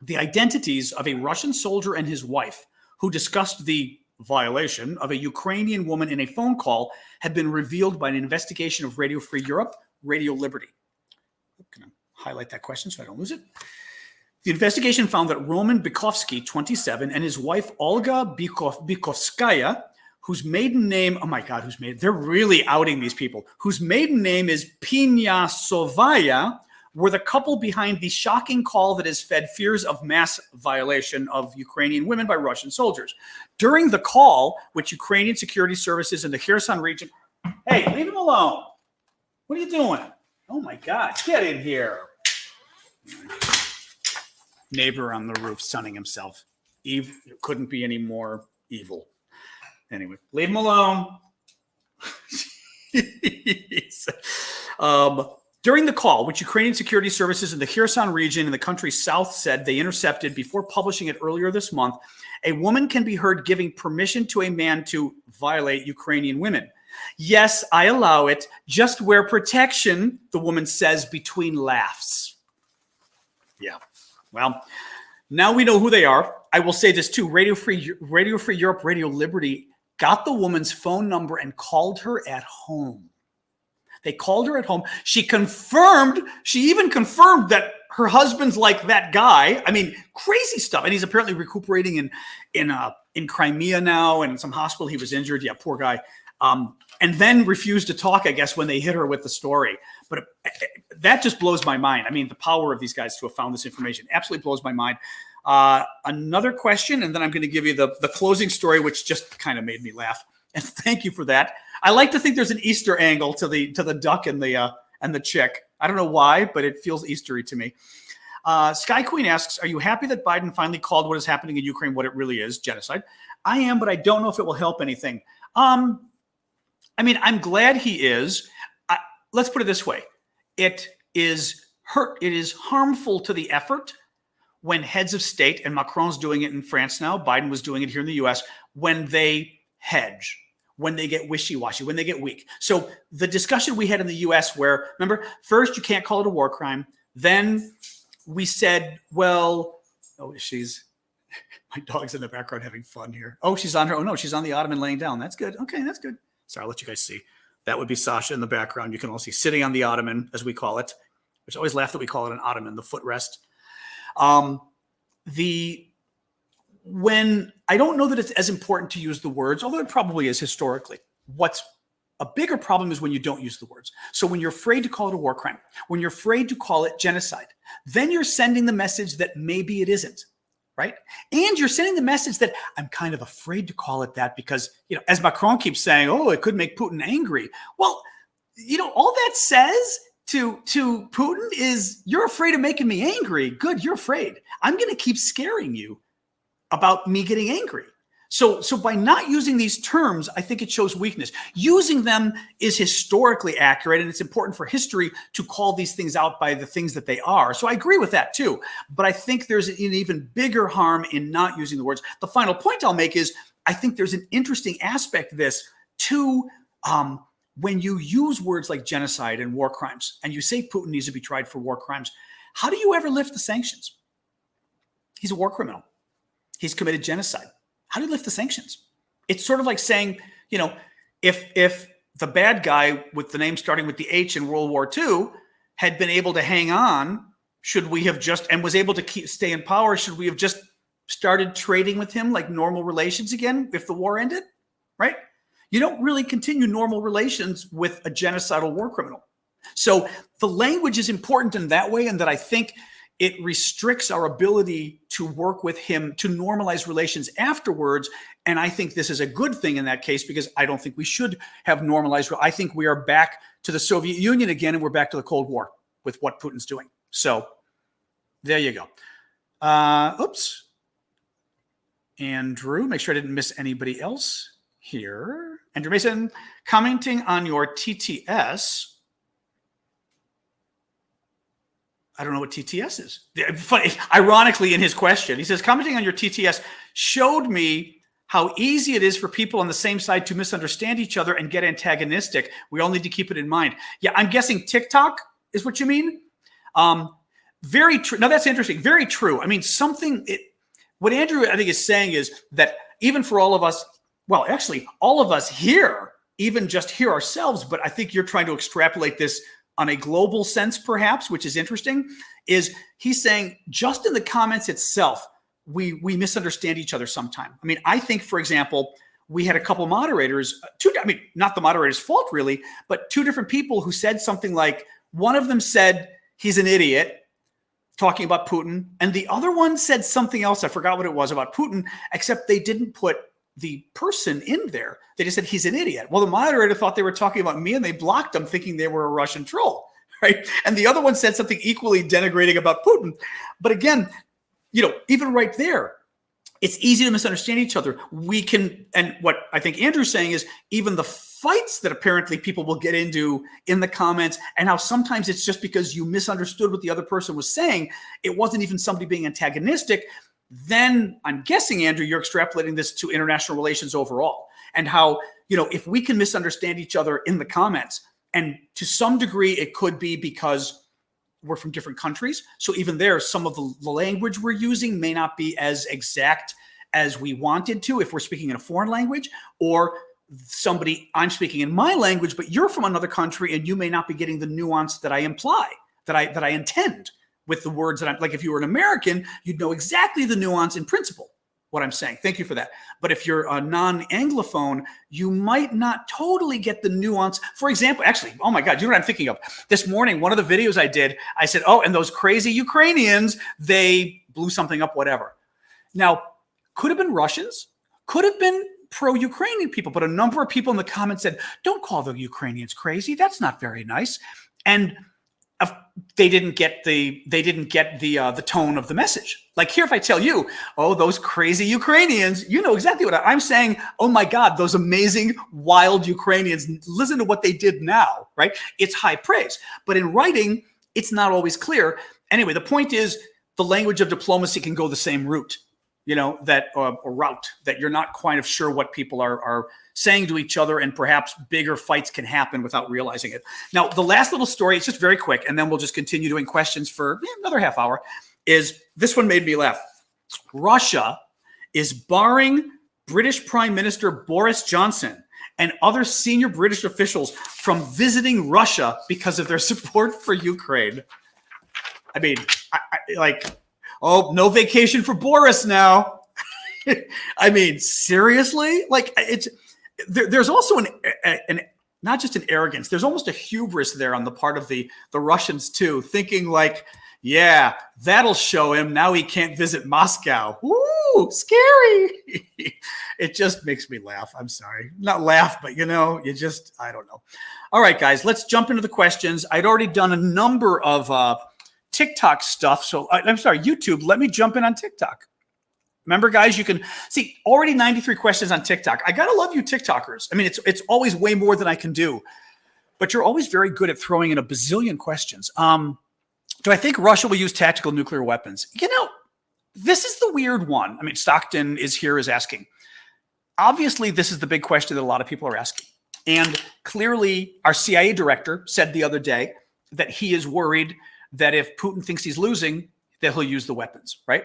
The identities of a Russian soldier and his wife who discussed the violation of a Ukrainian woman in a phone call had been revealed by an investigation of Radio Free Europe, Radio Liberty. I'm going to highlight that question so I don't lose it. The investigation found that Roman Bykovsky, 27, and his wife Olga Bykovskaya, whose maiden name, oh my God, they're really outing these people, whose maiden name is Pinyasovaya, were the couple behind the shocking call that has fed fears of mass violation of Ukrainian women by Russian soldiers. During the call, which Ukrainian security services in the Kherson region, hey, leave him alone. What are you doing? Oh my God, get in here. Neighbor on the roof sunning himself. Eve couldn't be any more evil. Anyway, leave him alone. During the call, which Ukrainian security services in the Kherson region in the country's south said they intercepted before publishing it earlier this month, a woman can be heard giving permission to a man to violate Ukrainian women. Yes, I allow it. Just wear protection, the woman says between laughs. Yeah. Well, now we know who they are. I will say this too. Radio Free Europe, Radio Liberty got the woman's phone number and called her at home. They called her at home. She even confirmed that her husband's like that guy. I mean, crazy stuff. And he's apparently recuperating in Crimea now, and in some hospital he was injured. Yeah, poor guy. and then refused to talk, I guess, when they hit her with the story. But that just blows my mind. I mean, the power of these guys to have found this information absolutely blows my mind. Another question, and then I'm going to give you the closing story, which just kind of made me laugh. And thank you for that. I like to think there's an Easter angle to the duck and the chick. I don't know why, but it feels Eastery to me. Sky Queen asks, are you happy that Biden finally called what is happening in Ukraine what it really is, genocide? I am, but I don't know if it will help anything. I mean, I'm glad he is. Let's put it this way. It is harmful to the effort when heads of state, and Macron's doing it in France now, Biden was doing it here in the US, when they hedge, when they get wishy-washy, when they get weak. So the discussion we had in the US where, remember, first you can't call it a war crime. Then we said, well, my dog's in the background having fun here. Oh, she's on her. Oh, no, she's on the ottoman laying down. That's good. Okay, that's good. Sorry, I'll let you guys see. That would be Sasha in the background. You can all see sitting on the ottoman, as we call it, which I always laugh that we call it an ottoman, the footrest. When I don't know that it's as important to use the words, although it probably is historically. What's a bigger problem is when you don't use the words. So when you're afraid to call it a war crime, when you're afraid to call it genocide, then you're sending the message that maybe it isn't, right? And you're sending the message that I'm kind of afraid to call it that because, as Macron keeps saying, oh, it could make Putin angry. Well, all that says to Putin is you're afraid of making me angry. Good, you're afraid. I'm going to keep scaring you about me getting angry. So by not using these terms, I think it shows weakness. Using them is historically accurate, and it's important for history to call these things out by the things that they are. So I agree with that too. But I think there's an even bigger harm in not using the words. The final point I'll make is I think there's an interesting aspect of this too. When you use words like genocide and war crimes, and you say Putin needs to be tried for war crimes, how do you ever lift the sanctions? He's a war criminal. He's committed genocide. How do you lift the sanctions? It's sort of like saying, if the bad guy with the name starting with the H in World War II had been able to hang on, should we have and was able to stay in power, should we have just started trading with him like normal relations again if the war ended, right? You don't really continue normal relations with a genocidal war criminal. So the language is important in that way, and that I think it restricts our ability to work with him to normalize relations afterwards. And I think this is a good thing in that case, because I don't think we should have normalized. I think we are back to the Soviet Union again, and we're back to the Cold War with what Putin's doing. So there you go. Oops. Andrew, make sure I didn't miss anybody else here. Andrew Mason commenting on your TTS. I don't know what TTS is. Funny, ironically, in his question, he says, commenting on your TTS showed me how easy it is for people on the same side to misunderstand each other and get antagonistic. We all need to keep it in mind. Yeah, I'm guessing TikTok is what you mean. Very true. Now, that's interesting. Very true. I mean, what Andrew, I think, is saying is that even for all of us, well, actually, all of us here, even just here ourselves, but I think you're trying to extrapolate this on a global sense, perhaps, which is interesting, is he's saying just in the comments itself, we misunderstand each other sometime. I mean, I think, for example, we had a couple moderators, not the moderator's fault really, but two different people who said something like, one of them said he's an idiot, talking about Putin, and the other one said something else, I forgot what it was, about Putin, except they didn't put the person in there. They just said he's an idiot. Well, the moderator thought they were talking about me, and they blocked them thinking they were a Russian troll, right? And the other one said something equally denigrating about Putin. But again, even right there, it's easy to misunderstand each other. We can, and what I think Andrew's saying is even the fights that apparently people will get into in the comments, and how sometimes it's just because you misunderstood what the other person was saying. It wasn't even somebody being antagonistic. Then I'm guessing, Andrew, you're extrapolating this to international relations overall, and how, if we can misunderstand each other in the comments, and to some degree it could be because we're from different countries. So even there, some of the language we're using may not be as exact as we wanted to if we're speaking in a foreign language, or I'm speaking in my language, but you're from another country and you may not be getting the nuance that I imply, that I intend with the words that I'm like. If you were an American, you'd know exactly the nuance in principle what I'm saying. Thank you for that. But if you're a non-Anglophone, you might not totally get the nuance. For example, actually, oh my God, you know what I'm thinking of? This morning, one of the videos I did, I said, oh, and those crazy Ukrainians, they blew something up, whatever. Now, could have been Russians, could have been pro-Ukrainian people, but a number of people in the comments said, don't call the Ukrainians crazy. That's not very nice. And they didn't get the tone of the message. Like here, if I tell you, oh, those crazy Ukrainians, you know exactly what I'm saying. Oh my God, those amazing, wild Ukrainians, listen to what they did now, right? It's high praise. But in writing, it's not always clear. Anyway, the point is the language of diplomacy can go the same route, you know, that or route that you're not quite sure what people are saying to each other, and perhaps bigger fights can happen without realizing it. Now, the last little story, it's just very quick, and then we'll just continue doing questions for another half hour, is this one made me laugh. Russia is barring British Prime Minister Boris Johnson and other senior British officials from visiting Russia because of their support for Ukraine. I mean, oh, no vacation for Boris now. I mean, seriously? Like, there's also an not just an arrogance, there's almost a hubris there on the part of the Russians too, thinking like, yeah, that'll show him now he can't visit Moscow. Ooh, scary. It just makes me laugh. I'm sorry. Not laugh, but you know, I don't know. All right, guys, let's jump into the questions. I'd already done a number of TikTok stuff. So I'm sorry, YouTube, let me jump in on TikTok. Remember, guys, you can see already 93 questions on TikTok. I got to love you TikTokers. I mean, it's always way more than I can do, but you're always very good at throwing in a bazillion questions. Do I think Russia will use tactical nuclear weapons? You know, this is the weird one. I mean, Stockton is asking. Obviously, this is the big question that a lot of people are asking. And clearly, our CIA director said the other day that he is worried that if Putin thinks he's losing, that he'll use the weapons, right?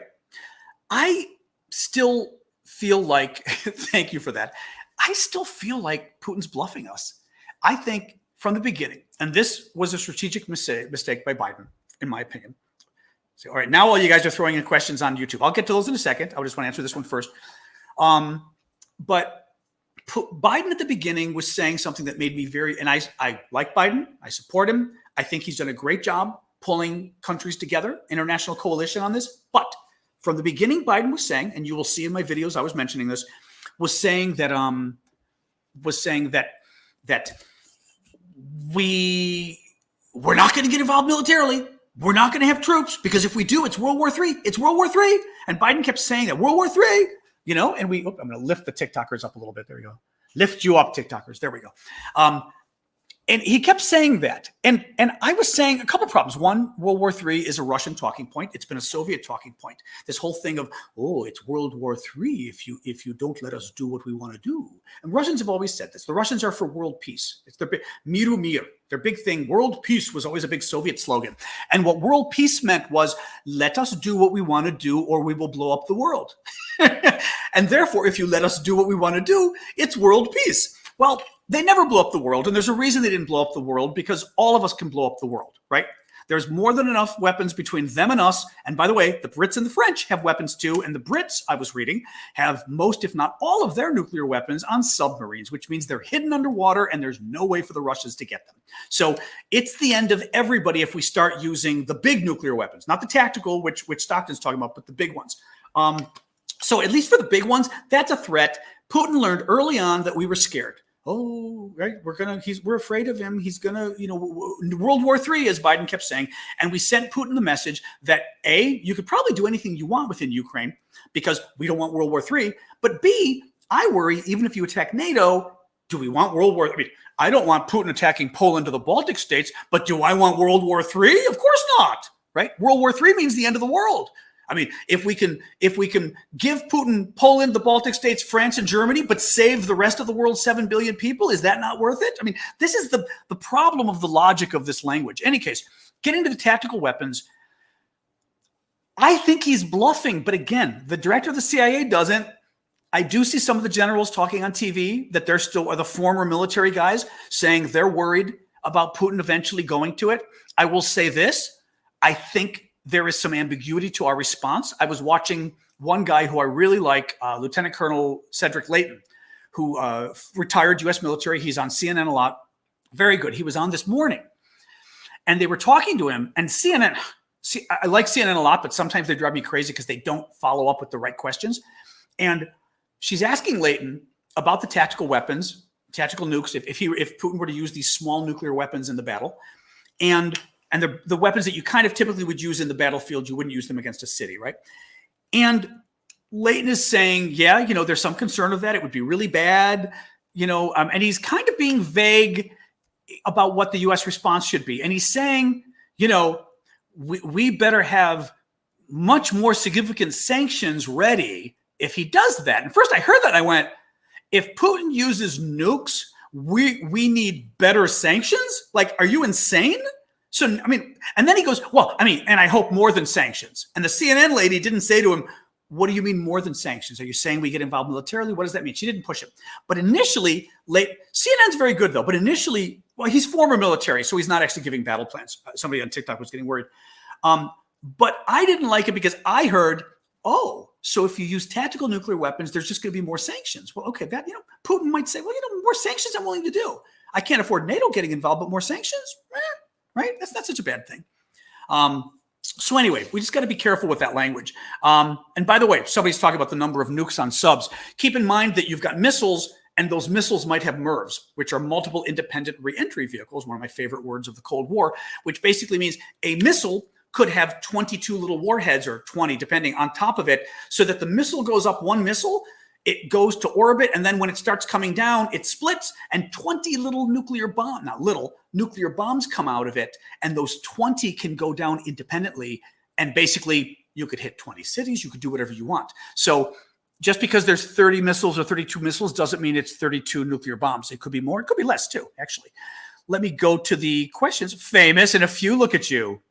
I still feel like, thank you for that. I still feel like Putin's bluffing us. I think from the beginning, and this was a strategic mistake by Biden, in my opinion. So, all right, now all you guys are throwing in questions on YouTube. I'll get to those in a second. I just want to answer this one first. But Biden at the beginning was saying something that made me and I like Biden. I support him. I think he's done a great job pulling countries together, international coalition on this. But from the beginning, Biden was saying, and you will see in my videos, I was mentioning this, was saying that we're not going to get involved militarily. We're not going to have troops because if we do, it's World War III. It's World War III. And Biden kept saying that I'm going to lift the TikTokers up a little bit. There we go. Lift you up, TikTokers. There we go. And he kept saying that. And I was saying a couple of problems. One, World War III is a Russian talking point. It's been a Soviet talking point. This whole thing of, oh, it's World War III if you don't let us do what we want to do. And Russians have always said this. The Russians are for world peace. It's their big miru mir. Their big thing, world peace, was always a big Soviet slogan. And what world peace meant was, let us do what we want to do or we will blow up the world. And therefore, if you let us do what we want to do, it's world peace. Well, they never blew up the world, and there's a reason they didn't blow up the world, because all of us can blow up the world, right? There's more than enough weapons between them and us. And by the way, the Brits and the French have weapons too, and the Brits, I was reading, have most, if not all, of their nuclear weapons on submarines, which means they're hidden underwater, and there's no way for the Russians to get them. So it's the end of everybody if we start using the big nuclear weapons, not the tactical, which Stockton's talking about, but the big ones. So at least for the big ones, that's a threat. Putin learned early on that we were scared. Oh, right. We're afraid of him. He's gonna, World War III, as Biden kept saying. And we sent Putin the message that A, you could probably do anything you want within Ukraine because we don't want World War III. But B, I worry, even if you attack NATO, do we want World War? I mean, I don't want Putin attacking Poland or the Baltic states, but do I want World War III? Of course not. Right? World War III means the end of the world. I mean, if we can give Putin Poland, the Baltic states, France, and Germany, but save the rest of the world's 7 billion people, is that not worth it? I mean, this is the problem of the logic of this language. Any case, getting to the tactical weapons, I think he's bluffing. But again, the director of the CIA doesn't. I do see some of the generals talking on TV that they're still, are the former military guys, saying they're worried about Putin eventually going to it. I will say this. I think there is some ambiguity to our response. I was watching one guy who I really like, Lieutenant Colonel Cedric Layton, who retired U.S. military. He's on CNN a lot. Very good. He was on this morning, and they were talking to him. And CNN, I like CNN a lot, but sometimes they drive me crazy because they don't follow up with the right questions. And she's asking Layton about the tactical weapons, tactical nukes, if Putin were to use these small nuclear weapons in the battle, and the weapons that you kind of typically would use in the battlefield, you wouldn't use them against a city, right? And Layton is saying, yeah, there's some concern of that. It would be really bad, and he's kind of being vague about what the U.S. response should be. And he's saying, we better have much more significant sanctions ready if he does that. And first I heard that, I went, if Putin uses nukes, we need better sanctions? Like, are you insane? So, and then he goes, and I hope more than sanctions. And the CNN lady didn't say to him, what do you mean more than sanctions? Are you saying we get involved militarily? What does that mean? She didn't push it. But initially, CNN's very good though, but initially, he's former military, so he's not actually giving battle plans. Somebody on TikTok was getting worried. But I didn't like it because I heard, so if you use tactical nuclear weapons, there's just going to be more sanctions. Well, okay, that, Putin might say, more sanctions I'm willing to do. I can't afford NATO getting involved, but more sanctions? Right? That's not such a bad thing. So anyway, we just got to be careful with that language. And by the way, somebody's talking about the number of nukes on subs. Keep in mind that you've got missiles, and those missiles might have MIRVs, which are multiple independent reentry vehicles, one of my favorite words of the Cold War, which basically means a missile could have 22 little warheads, or 20, depending, on top of it, so that the missile goes up one missile, it goes to orbit, and then when it starts coming down, it splits, and 20 little nuclear bombs come out of it, and those 20 can go down independently, and basically you could hit 20 cities, you could do whatever you want. So just because there's 30 missiles or 32 missiles doesn't mean it's 32 nuclear bombs. It could be more, it could be less too, actually. Let me go to the questions. Famous and a few, look at you.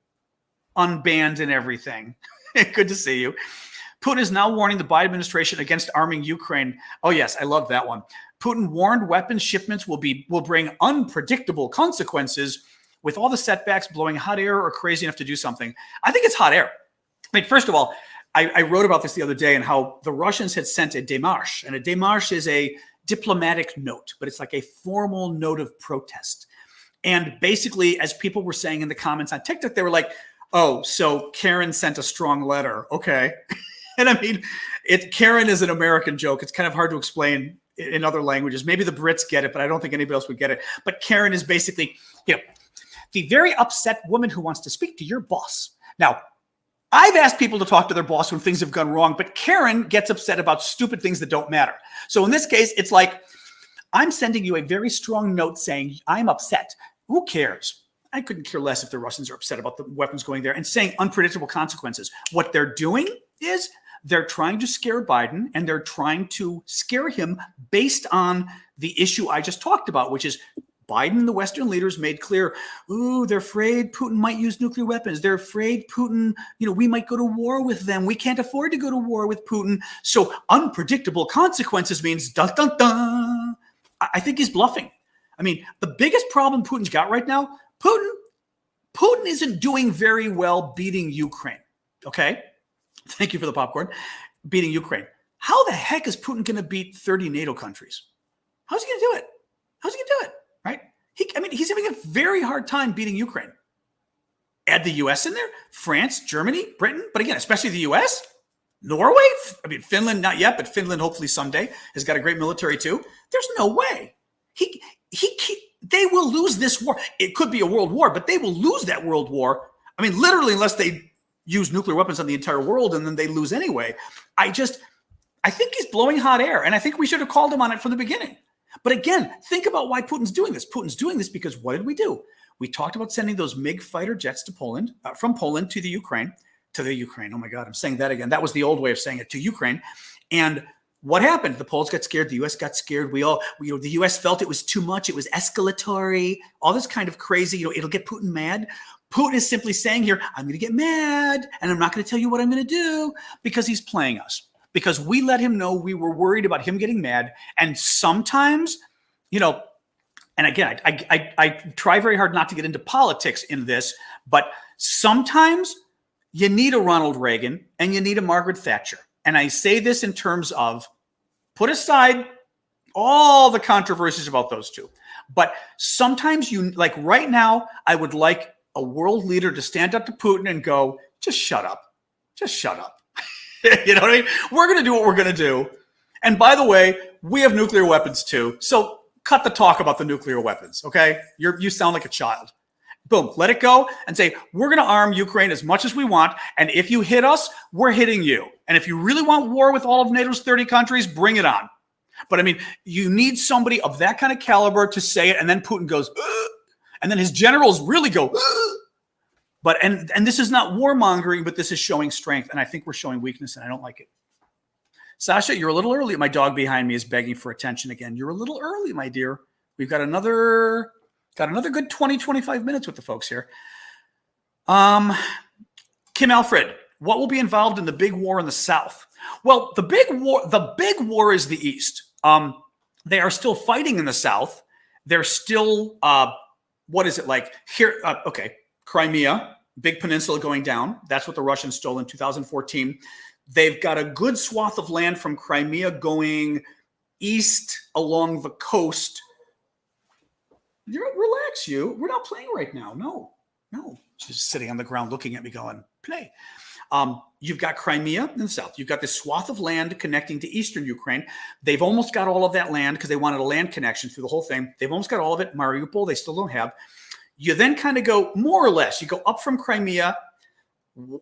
Unbanned and everything. Good to see you. Putin is now warning the Biden administration against arming Ukraine. Oh yes, I love that one. Putin warned weapons shipments will bring unpredictable consequences, with all the setbacks blowing hot air or crazy enough to do something. I think it's hot air. First of all, I wrote about this the other day and how the Russians had sent a démarche, and a démarche is a diplomatic note, but it's like a formal note of protest. And basically, as people were saying in the comments on TikTok, they were like, oh, so Karen sent a strong letter. Okay. And Karen is an American joke. It's kind of hard to explain in other languages. Maybe the Brits get it, but I don't think anybody else would get it. But Karen is basically, the very upset woman who wants to speak to your boss. Now, I've asked people to talk to their boss when things have gone wrong, but Karen gets upset about stupid things that don't matter. So in this case, it's like, I'm sending you a very strong note saying, I'm upset. Who cares? I couldn't care less if the Russians are upset about the weapons going there, and saying unpredictable consequences. What they're doing is they're trying to scare Biden, and they're trying to scare him based on the issue I just talked about, which is Biden and the Western leaders made clear, they're afraid Putin might use nuclear weapons. They're afraid Putin, we might go to war with them. We can't afford to go to war with Putin. So unpredictable consequences means dun, dun, dun. I think he's bluffing. The biggest problem Putin's got right now, Putin isn't doing very well beating Ukraine. Okay? Thank you for the popcorn. Beating Ukraine. How the heck is Putin going to beat 30 NATO countries? How's he going to do it? How's he going to do it? Right? He's having a very hard time beating Ukraine. Add the U.S. in there, France, Germany, Britain, but again, especially the U.S., Norway, Finland, not yet, but Finland hopefully someday has got a great military too. There's no way. They will lose this war. It could be a world war, but they will lose that world war. Literally, unless they use nuclear weapons on the entire world, and then they lose anyway. I think he's blowing hot air, and I think we should have called him on it from the beginning. But again, think about why Putin's doing this. Putin's doing this because what did we do? We talked about sending those MiG fighter jets to Poland, from Poland to the Ukraine. Oh my God, I'm saying that again. That was the old way of saying it, to Ukraine. And what happened? The Poles got scared. The U.S. got scared. The U.S. felt it was too much. It was escalatory. All this kind of crazy. It'll get Putin mad. Putin is simply saying here, I'm going to get mad, and I'm not going to tell you what I'm going to do, because he's playing us. Because we let him know we were worried about him getting mad. And sometimes, and again, I try very hard not to get into politics in this, but sometimes you need a Ronald Reagan and you need a Margaret Thatcher. And I say this in terms of put aside all the controversies about those two. But sometimes like right now, I would like a world leader to stand up to Putin and go, just shut up. Just shut up. You know what I mean? We're going to do what we're going to do. And by the way, we have nuclear weapons too. So cut the talk about the nuclear weapons, okay? You sound like a child. Boom, let it go and say, we're going to arm Ukraine as much as we want. And if you hit us, we're hitting you. And if you really want war with all of NATO's 30 countries, bring it on. But I mean, you need somebody of that kind of caliber to say it. And then Putin goes, ugh, and then his generals really go, ugh. But, and this is not warmongering, but this is showing strength. And I think we're showing weakness and I don't like it. Sasha, you're a little early. My dog behind me is begging for attention again. You're a little early, my dear. We've got another good 20, 25 minutes with the folks here. Kim Alfred, what will be involved in the big war in the South? Well, the big war is the East. They are still fighting in the South. They're still, what is it like here? Okay, Crimea, big peninsula going down. That's what the Russians stole in 2014. They've got a good swath of land from Crimea going east along the coast. Relax, you. We're not playing right now. No. She's sitting on the ground looking at me going, play. You've got Crimea in the south. You've got this swath of land connecting to eastern Ukraine. They've almost got all of that land because they wanted a land connection through the whole thing. They've almost got all of it. Mariupol, they still don't have. You then kind of go more or less. You go up from Crimea,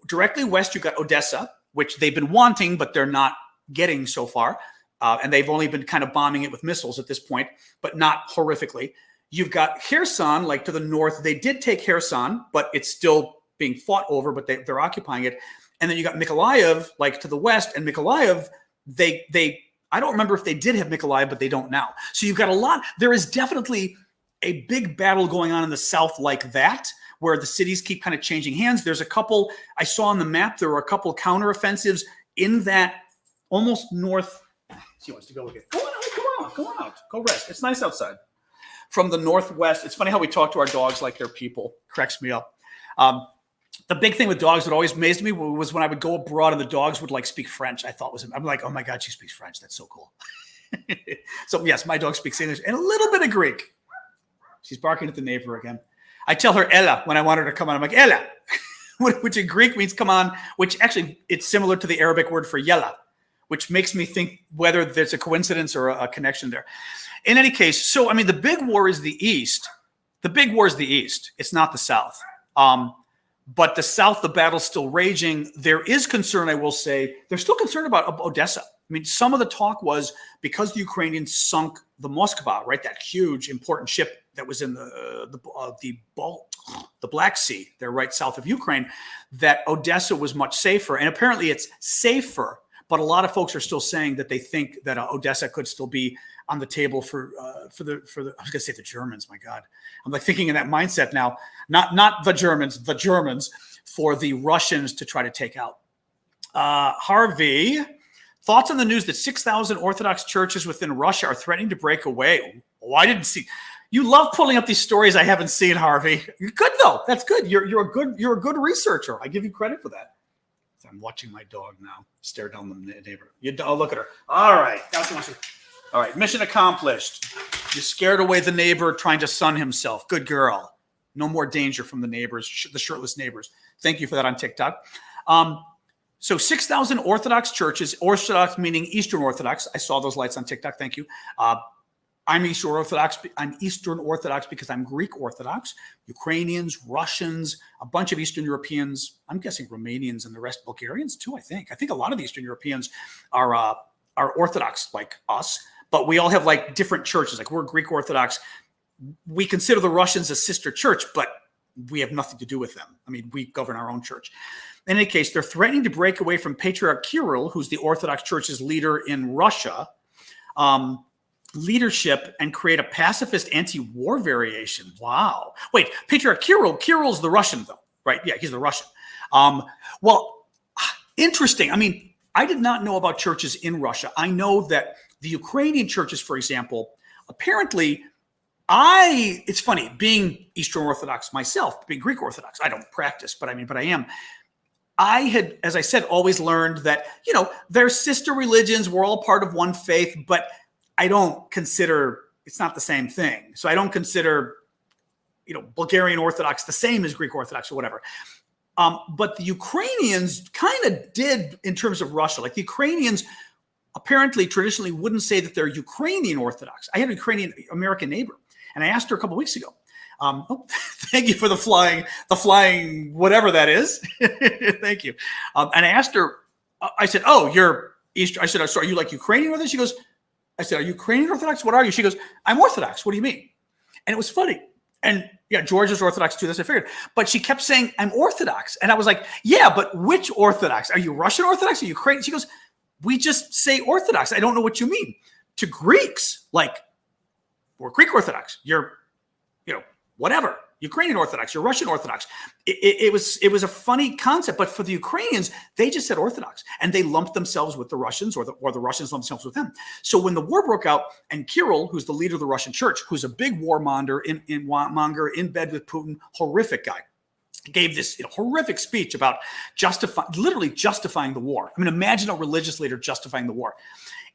directly west, you've got Odessa, which they've been wanting, but they're not getting so far. And they've only been kind of bombing it with missiles at this point, but not horrifically. You've got Kherson, like to the north. They did take Kherson, but it's still being fought over, but they're occupying it. And then you got Mykolaiv, like to the west. And Mykolaiv, I don't remember if they did have Mykolaiv, but they don't now. So you've got a lot. There is definitely a big battle going on in the south like that, where the cities keep kind of changing hands. There's a couple, I saw on the map, there were a couple counteroffensives in that almost north. She wants to go again. Go on out. Go rest. It's nice outside. From the northwest. It's funny how we talk to our dogs like they're people. Cracks me up. The big thing with dogs that always amazed me was when I would go abroad and the dogs would like speak French. I'm like, oh my God, she speaks French. That's so cool. So yes, my dog speaks English and a little bit of Greek. She's barking at the neighbor again. I tell her Ella when I want her to come on. I'm like, Ella, which in Greek means come on, which actually it's similar to the Arabic word for yella, which makes me think whether there's a coincidence or a connection there. In any case, so, I mean, the big war is the East. The big war is the East. It's not the South. But the South, the battle's still raging. There is concern, I will say. They're still concerned about Odessa. I mean, some of the talk was because the Ukrainians sunk the Moskva, right, that huge, important ship that was in the Black Sea, they're right south of Ukraine, that Odessa was much safer. And apparently it's safer, but a lot of folks are still saying that they think that Odessa could still be on the table for the I was going to say the Germans. My God, I'm like thinking in that mindset now. Not the Germans for the Russians to try to take out. Harvey, thoughts on the news that 6,000 Orthodox churches within Russia are threatening to break away? Oh, I didn't see. You love pulling up these stories I haven't seen, Harvey. You're good though. That's good. You're a good researcher. I give you credit for that. I'm watching my dog now stare down the neighbor. Oh, look at her. All right. All right. Mission accomplished. You scared away the neighbor trying to sun himself. Good girl. No more danger from the neighbors, the shirtless neighbors. Thank you for that on TikTok. So 6,000 Orthodox churches, Orthodox meaning Eastern Orthodox. I saw those lights on TikTok. Thank you. I'm Eastern Orthodox. I'm Eastern Orthodox because I'm Greek Orthodox. Ukrainians, Russians, a bunch of Eastern Europeans. I'm guessing Romanians and the rest, Bulgarians too. I think a lot of the Eastern Europeans are Orthodox like us, but we all have like different churches. Like we're Greek Orthodox. We consider the Russians a sister church, but we have nothing to do with them. I mean, we govern our own church. In any case, they're threatening to break away from Patriarch Kirill, who's the Orthodox Church's leader in Russia. Leadership and create a pacifist anti-war variation. Wow. Wait, Patriarch Kirill's the Russian though, right? Yeah, he's the Russian. Well, interesting. I mean, I did not know about churches in Russia. I know that the Ukrainian churches, for example, apparently it's funny, being Eastern Orthodox myself, being Greek Orthodox, I don't practice, but I am. I had, as I said, always learned that, they're sister religions. We're all part of one faith, but I don't consider it's not the same thing. So I don't consider, Bulgarian Orthodox the same as Greek Orthodox or whatever. But the Ukrainians kind of did in terms of Russia. Like the Ukrainians apparently traditionally wouldn't say that they're Ukrainian Orthodox. I had a Ukrainian American neighbor, and I asked her a couple of weeks ago. Thank you for the flying, whatever that is. Thank you. And I asked her, I said, "Oh, you're Eastern." I said, "So are you like Ukrainian Orthodox?" She goes, I said, "Are you Ukrainian Orthodox? What are you?" She goes, "I'm Orthodox." What do you mean? And it was funny. And yeah, Georgia's Orthodox too. That's what I figured. But she kept saying, "I'm Orthodox." And I was like, "Yeah, but which Orthodox? Are you Russian Orthodox? Are you Ukrainian?" She goes, "We just say Orthodox. I don't know what you mean." To Greeks, like, we're Greek Orthodox. You're, whatever. Ukrainian Orthodox, you're Russian Orthodox. It was a funny concept, but for the Ukrainians, they just said Orthodox, and they lumped themselves with the Russians, or the Russians lumped themselves with them. So when the war broke out, and Kirill, who's the leader of the Russian church, who's a big warmonger in bed with Putin, horrific guy, gave this horrific speech about literally justifying the war. I mean, imagine a religious leader justifying the war.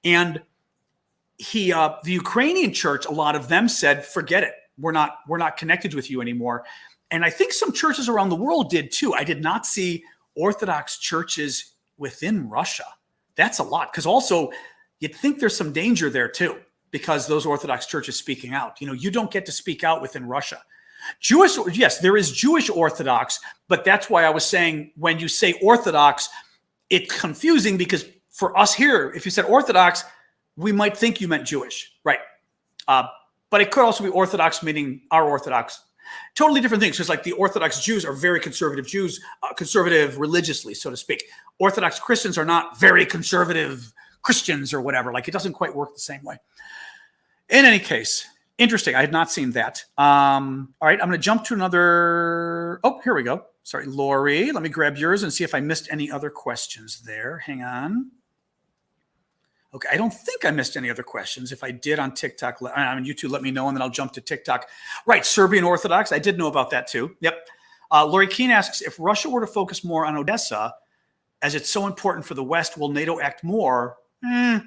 And the Ukrainian church, a lot of them said, "Forget it. We're not connected with you anymore." And I think some churches around the world did too. I did not see Orthodox churches within Russia. That's a lot, because also you'd think there's some danger there too, because those Orthodox churches speaking out. You don't get to speak out within Russia. Jewish, yes, there is Jewish Orthodox, but that's why I was saying when you say Orthodox, it's confusing, because for us here, if you said Orthodox, we might think you meant Jewish, right? But it could also be Orthodox, meaning our Orthodox. Totally different things. Just like the Orthodox Jews are very conservative Jews, conservative religiously, so to speak. Orthodox Christians are not very conservative Christians or whatever. Like, it doesn't quite work the same way. In any case, interesting. I had not seen that. All right, I'm going to jump to another. Oh, here we go. Sorry, Lori. Let me grab yours and see if I missed any other questions there. Hang on. Okay, I don't think I missed any other questions. If I did on TikTok, on YouTube, let me know, and then I'll jump to TikTok. Right, Serbian Orthodox. I did know about that too. Yep. Lori Keene asks, if Russia were to focus more on Odessa, as it's so important for the West, will NATO act more? I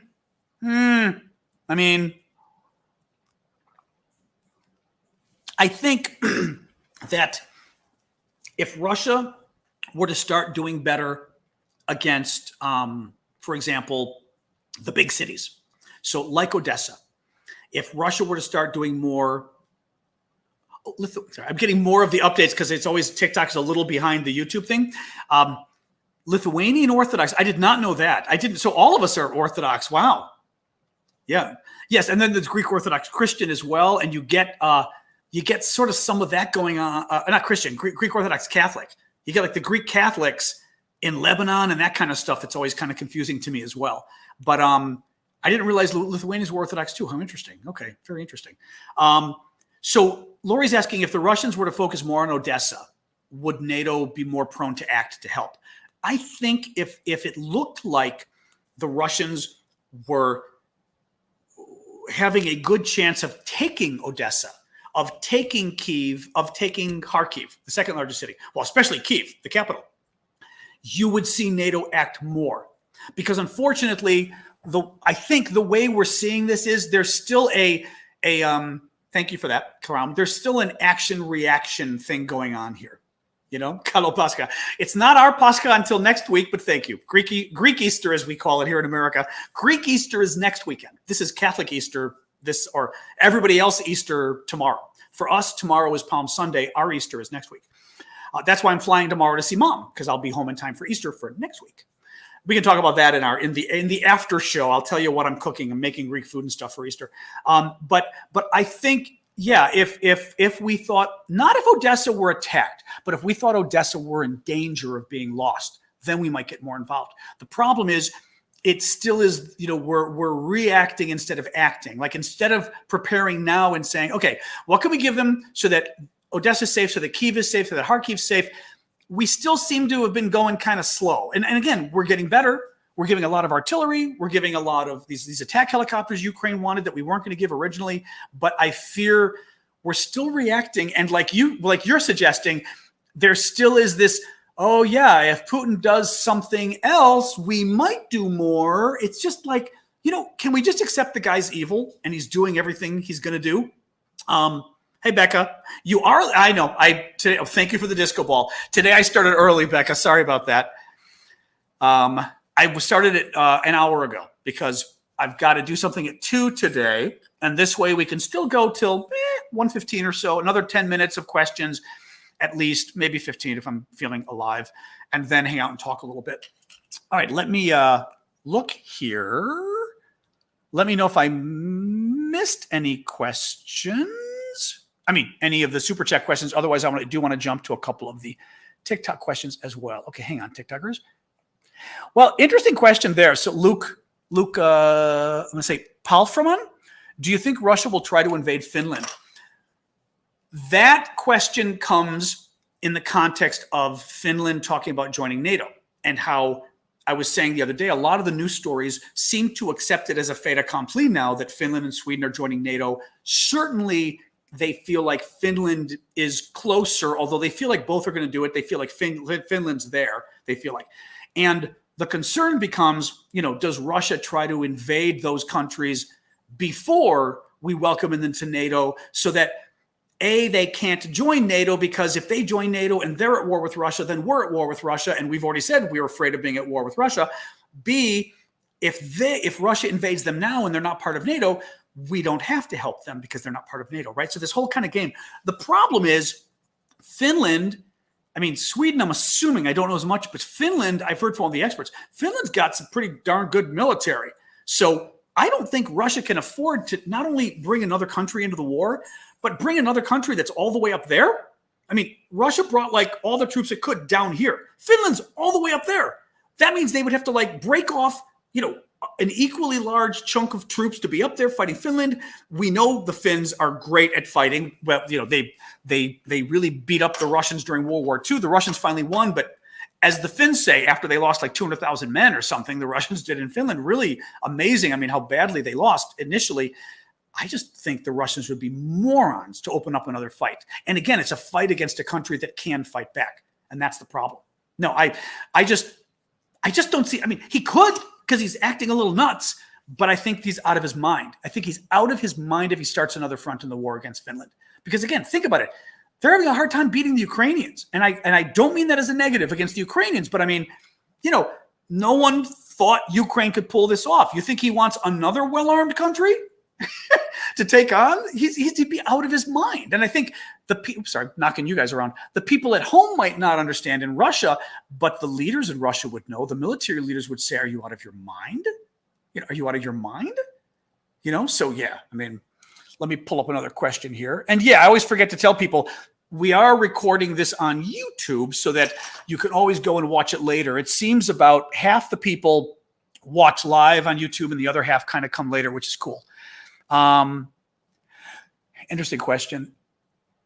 mean, I think that if Russia were to start doing better against, for example, the big cities, so like Odessa, if Russia were to start doing more, sorry, I'm getting more of the updates because it's always TikTok's a little behind the YouTube thing. Lithuanian Orthodox, I did not know that. I didn't. So all of us are Orthodox. Wow. Yeah. Yes. And then there's Greek Orthodox Christian as well. And you get sort of some of that going on. Not Christian, Greek Orthodox Catholic. You get like the Greek Catholics in Lebanon and that kind of stuff. It's always kind of confusing to me as well. But I didn't realize Lithuanians were Orthodox too. How interesting. Okay, very interesting. So Lori's asking, if the Russians were to focus more on Odessa, would NATO be more prone to act to help? I think if it looked like the Russians were having a good chance of taking Odessa, of taking Kyiv, of taking Kharkiv, the second largest city, well, especially Kyiv, the capital, you would see NATO act more. Because unfortunately, I think the way we're seeing this is there's still a thank you for that, Karam. There's still an action-reaction thing going on here. Kalo Pascha. It's not our Pascha until next week, but thank you. Greek Easter, as we call it here in America. Greek Easter is next weekend. This is Catholic Easter, or everybody else Easter tomorrow. For us, tomorrow is Palm Sunday. Our Easter is next week. That's why I'm flying tomorrow to see Mom, because I'll be home in time for Easter for next week. We can talk about that in the after show. I'll tell you what I'm cooking. I'm making Greek food and stuff for Easter. But I think, yeah, if we thought, not if Odessa were attacked, but if we thought Odessa were in danger of being lost, then we might get more involved. The problem is, it still is, we're reacting instead of acting. Like, instead of preparing now and saying, okay, what can we give them so that Odessa's safe, so that Kyiv is safe, so that Kharkiv's safe, we still seem to have been going kind of slow. And again, we're getting better. We're giving a lot of artily. We're giving a lot of these attack helicopters Ukraine wanted that we weren't going to give originally. But I fear we're still reacting. And like you're suggesting, there still is this oh yeah, if Putin does something else, we might do more. It's just like, can we just accept the guy's evil and he's doing everything he's going to do? Hey, Becca, I know, thank you for the disco ball. Today I started early, Becca. Sorry about that. I started it an hour ago because I've got to do something at 2 today. And this way we can still go till 1:15 or so, another 10 minutes of questions, at least, maybe 15 if I'm feeling alive, and then hang out and talk a little bit. All right, let me look here. Let me know if I missed any questions. I mean, any of the super chat questions. Otherwise, I do want to jump to a couple of the TikTok questions as well. Okay, hang on, TikTokers. Well, interesting question there. So Luke, I'm going to say Palframan, do you think Russia will try to invade Finland? That question comes in the context of Finland talking about joining NATO, and how I was saying the other day, a lot of the news stories seem to accept it as a fait accompli now that Finland and Sweden are joining NATO. Certainly, they feel like Finland is closer, although they feel like both are going to do it. They feel like Finland's there, they feel like. And the concern becomes, does Russia try to invade those countries before we welcome them into NATO, so that they can't join NATO, because if they join NATO and they're at war with Russia, then we're at war with Russia. And we've already said we're afraid of being at war with Russia. B, if Russia invades them now and they're not part of NATO, we don't have to help them because they're not part of NATO, right? So this whole kind of game. The problem is Finland, Sweden, I'm assuming, I don't know as much, but Finland, I've heard from all the experts, Finland's got some pretty darn good military. So I don't think Russia can afford to not only bring another country into the war, but bring another country that's all the way up there. Russia brought like all the troops it could down here. Finland's all the way up there. That means they would have to like break off, an equally large chunk of troops to be up there fighting Finland. We know the Finns are great at fighting. Well, they really beat up the Russians during World War II. The Russians finally won, but as the Finns say, after they lost like 200,000 men or something, the Russians did in Finland, really amazing. How badly they lost initially. I just think the Russians would be morons to open up another fight. And again, it's a fight against a country that can fight back. And that's the problem. No, I just don't see, he could, because he's acting a little nuts, but I think he's out of his mind. I think he's out of his mind if he starts another front in the war against Finland. Because again, think about it. They're having a hard time beating the Ukrainians. And I don't mean that as a negative against the Ukrainians, but no one thought Ukraine could pull this off. You think he wants another well-armed country to take on? He'd be out of his mind. And I think knocking you guys around. The people at home might not understand in Russia, but the leaders in Russia would know. The military leaders would say, are you out of your mind? Are you out of your mind? So yeah, let me pull up another question here. And yeah, I always forget to tell people, we are recording this on YouTube so that you can always go and watch it later. It seems about half the people watch live on YouTube and the other half kind of come later, which is cool. Interesting question.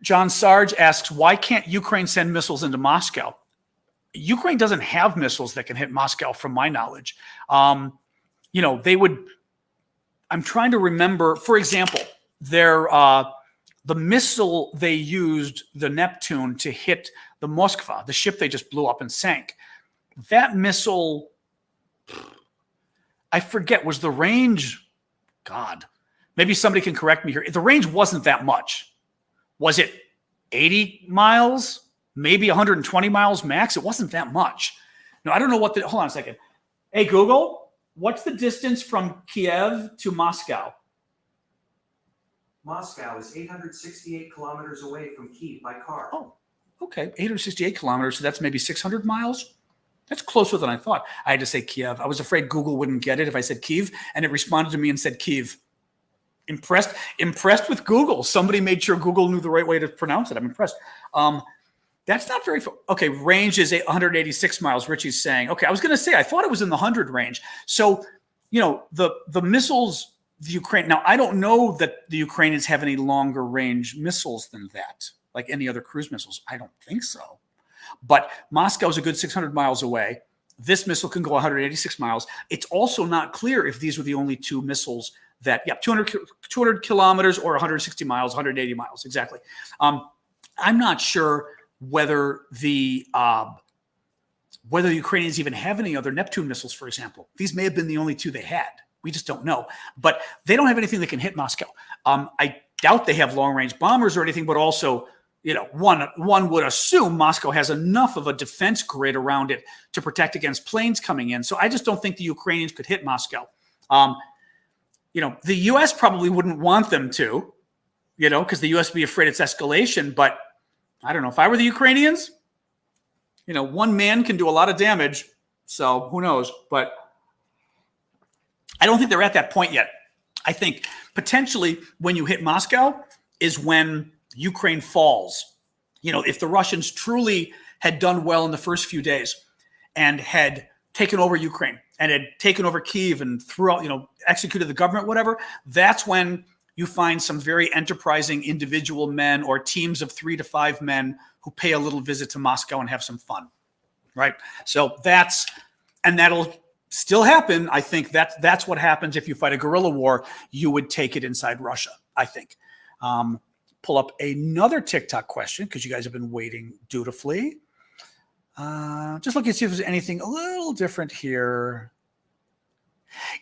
John Sarge asks, why can't Ukraine send missiles into Moscow? Ukraine doesn't have missiles that can hit Moscow, from my knowledge. They would, I'm trying to remember, for example, the missile they used, the Neptune, to hit the Moskva, the ship they just blew up and sank. That missile, I forget, was the range, God, maybe somebody can correct me here. The range wasn't that much. Was it 80 miles? Maybe 120 miles max? It wasn't that much. No, I don't know hold on a second. Hey, Google, what's the distance from Kiev to Moscow? Moscow is 868 kilometers away from Kyiv by car. Oh, okay. 868 kilometers. So that's maybe 600 miles. That's closer than I thought. I had to say Kiev. I was afraid Google wouldn't get it if I said Kyiv, and it responded to me and said Kyiv. Impressed with Google. Somebody made sure Google knew the right way to pronounce it. I'm impressed. That's not very far. Okay, range is 186 miles, Richie's saying. Okay, I was going to say, I thought it was in the 100 range. So, the missiles, the Ukraine. Now, I don't know that the Ukrainians have any longer range missiles than that, like any other cruise missiles. I don't think so. But Moscow is a good 600 miles away. This missile can go 186 miles. It's also not clear if these were the only two missiles that, 200 kilometers or 160 miles, 180 miles, exactly. I'm not sure whether the whether the Ukrainians even have any other Neptune missiles, for example. These may have been the only two they had. We just don't know. But they don't have anything that can hit Moscow. I doubt they have long-range bombers or anything, but also, one would assume Moscow has enough of a defense grid around it to protect against planes coming in. So I just don't think the Ukrainians could hit Moscow. The U.S. probably wouldn't want them to, because the U.S. would be afraid it's escalation. But I don't know. If I were the Ukrainians, one man can do a lot of damage. So who knows? But I don't think they're at that point yet. I think potentially when you hit Moscow is when Ukraine falls. If the Russians truly had done well in the first few days and had taken over Ukraine and had taken over Kyiv and executed the government, whatever, that's when you find some very enterprising individual men or teams of 3 to 5 men who pay a little visit to Moscow and have some fun, right? So that'll still happen. I think that's what happens if you fight a guerrilla war. You would take it inside Russia, I think. Pull up another TikTok question because you guys have been waiting dutifully. Just looking to see if there's anything a little different here.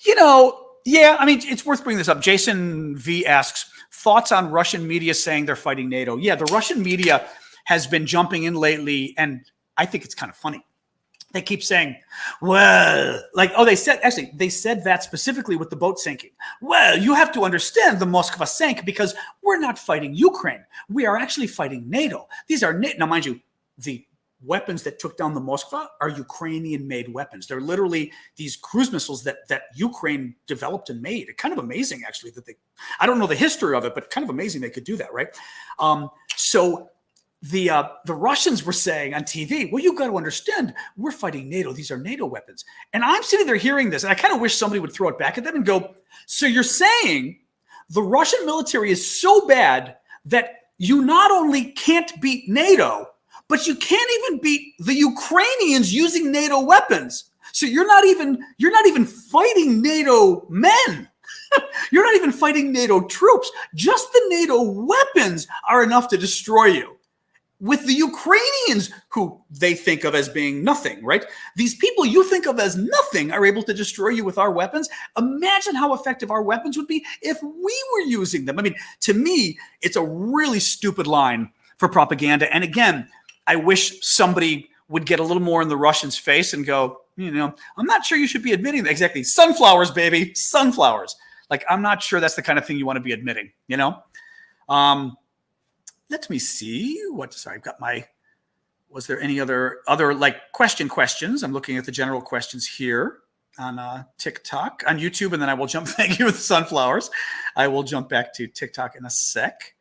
It's worth bringing this up. Jason V asks, thoughts on Russian media saying they're fighting NATO? Yeah, the Russian media has been jumping in lately, and I think it's kind of funny. They keep saying, they said that specifically with the boat sinking. Well, you have to understand the Moskva sank because we're not fighting Ukraine. We are actually fighting NATO. These are NATO. Now, mind you, the weapons that took down the Moskva are Ukrainian-made weapons. They're literally these cruise missiles that Ukraine developed and made. It's kind of amazing, actually, I don't know the history of it, but kind of amazing they could do that, right? So the Russians were saying on TV, well, you've got to understand, we're fighting NATO. These are NATO weapons. And I'm sitting there hearing this, and I kind of wish somebody would throw it back at them and go, so you're saying the Russian military is so bad that you not only can't beat NATO, but you can't even beat the Ukrainians using NATO weapons. So you're not even fighting NATO men. You're not even fighting NATO troops. Just the NATO weapons are enough to destroy you. With the Ukrainians, who they think of as being nothing, right? These people you think of as nothing are able to destroy you with our weapons. Imagine how effective our weapons would be if we were using them. I mean, to me, it's a really stupid line for propaganda. And again, I wish somebody would get a little more in the Russians' face and go, I'm not sure you should be admitting that. Exactly. Sunflowers, baby. Sunflowers. I'm not sure that's the kind of thing you want to be admitting, Let me see I've got was there any other questions? I'm looking at the general questions here on TikTok, on YouTube, and then I will jump, thank you with the sunflowers. I will jump back to TikTok in a sec.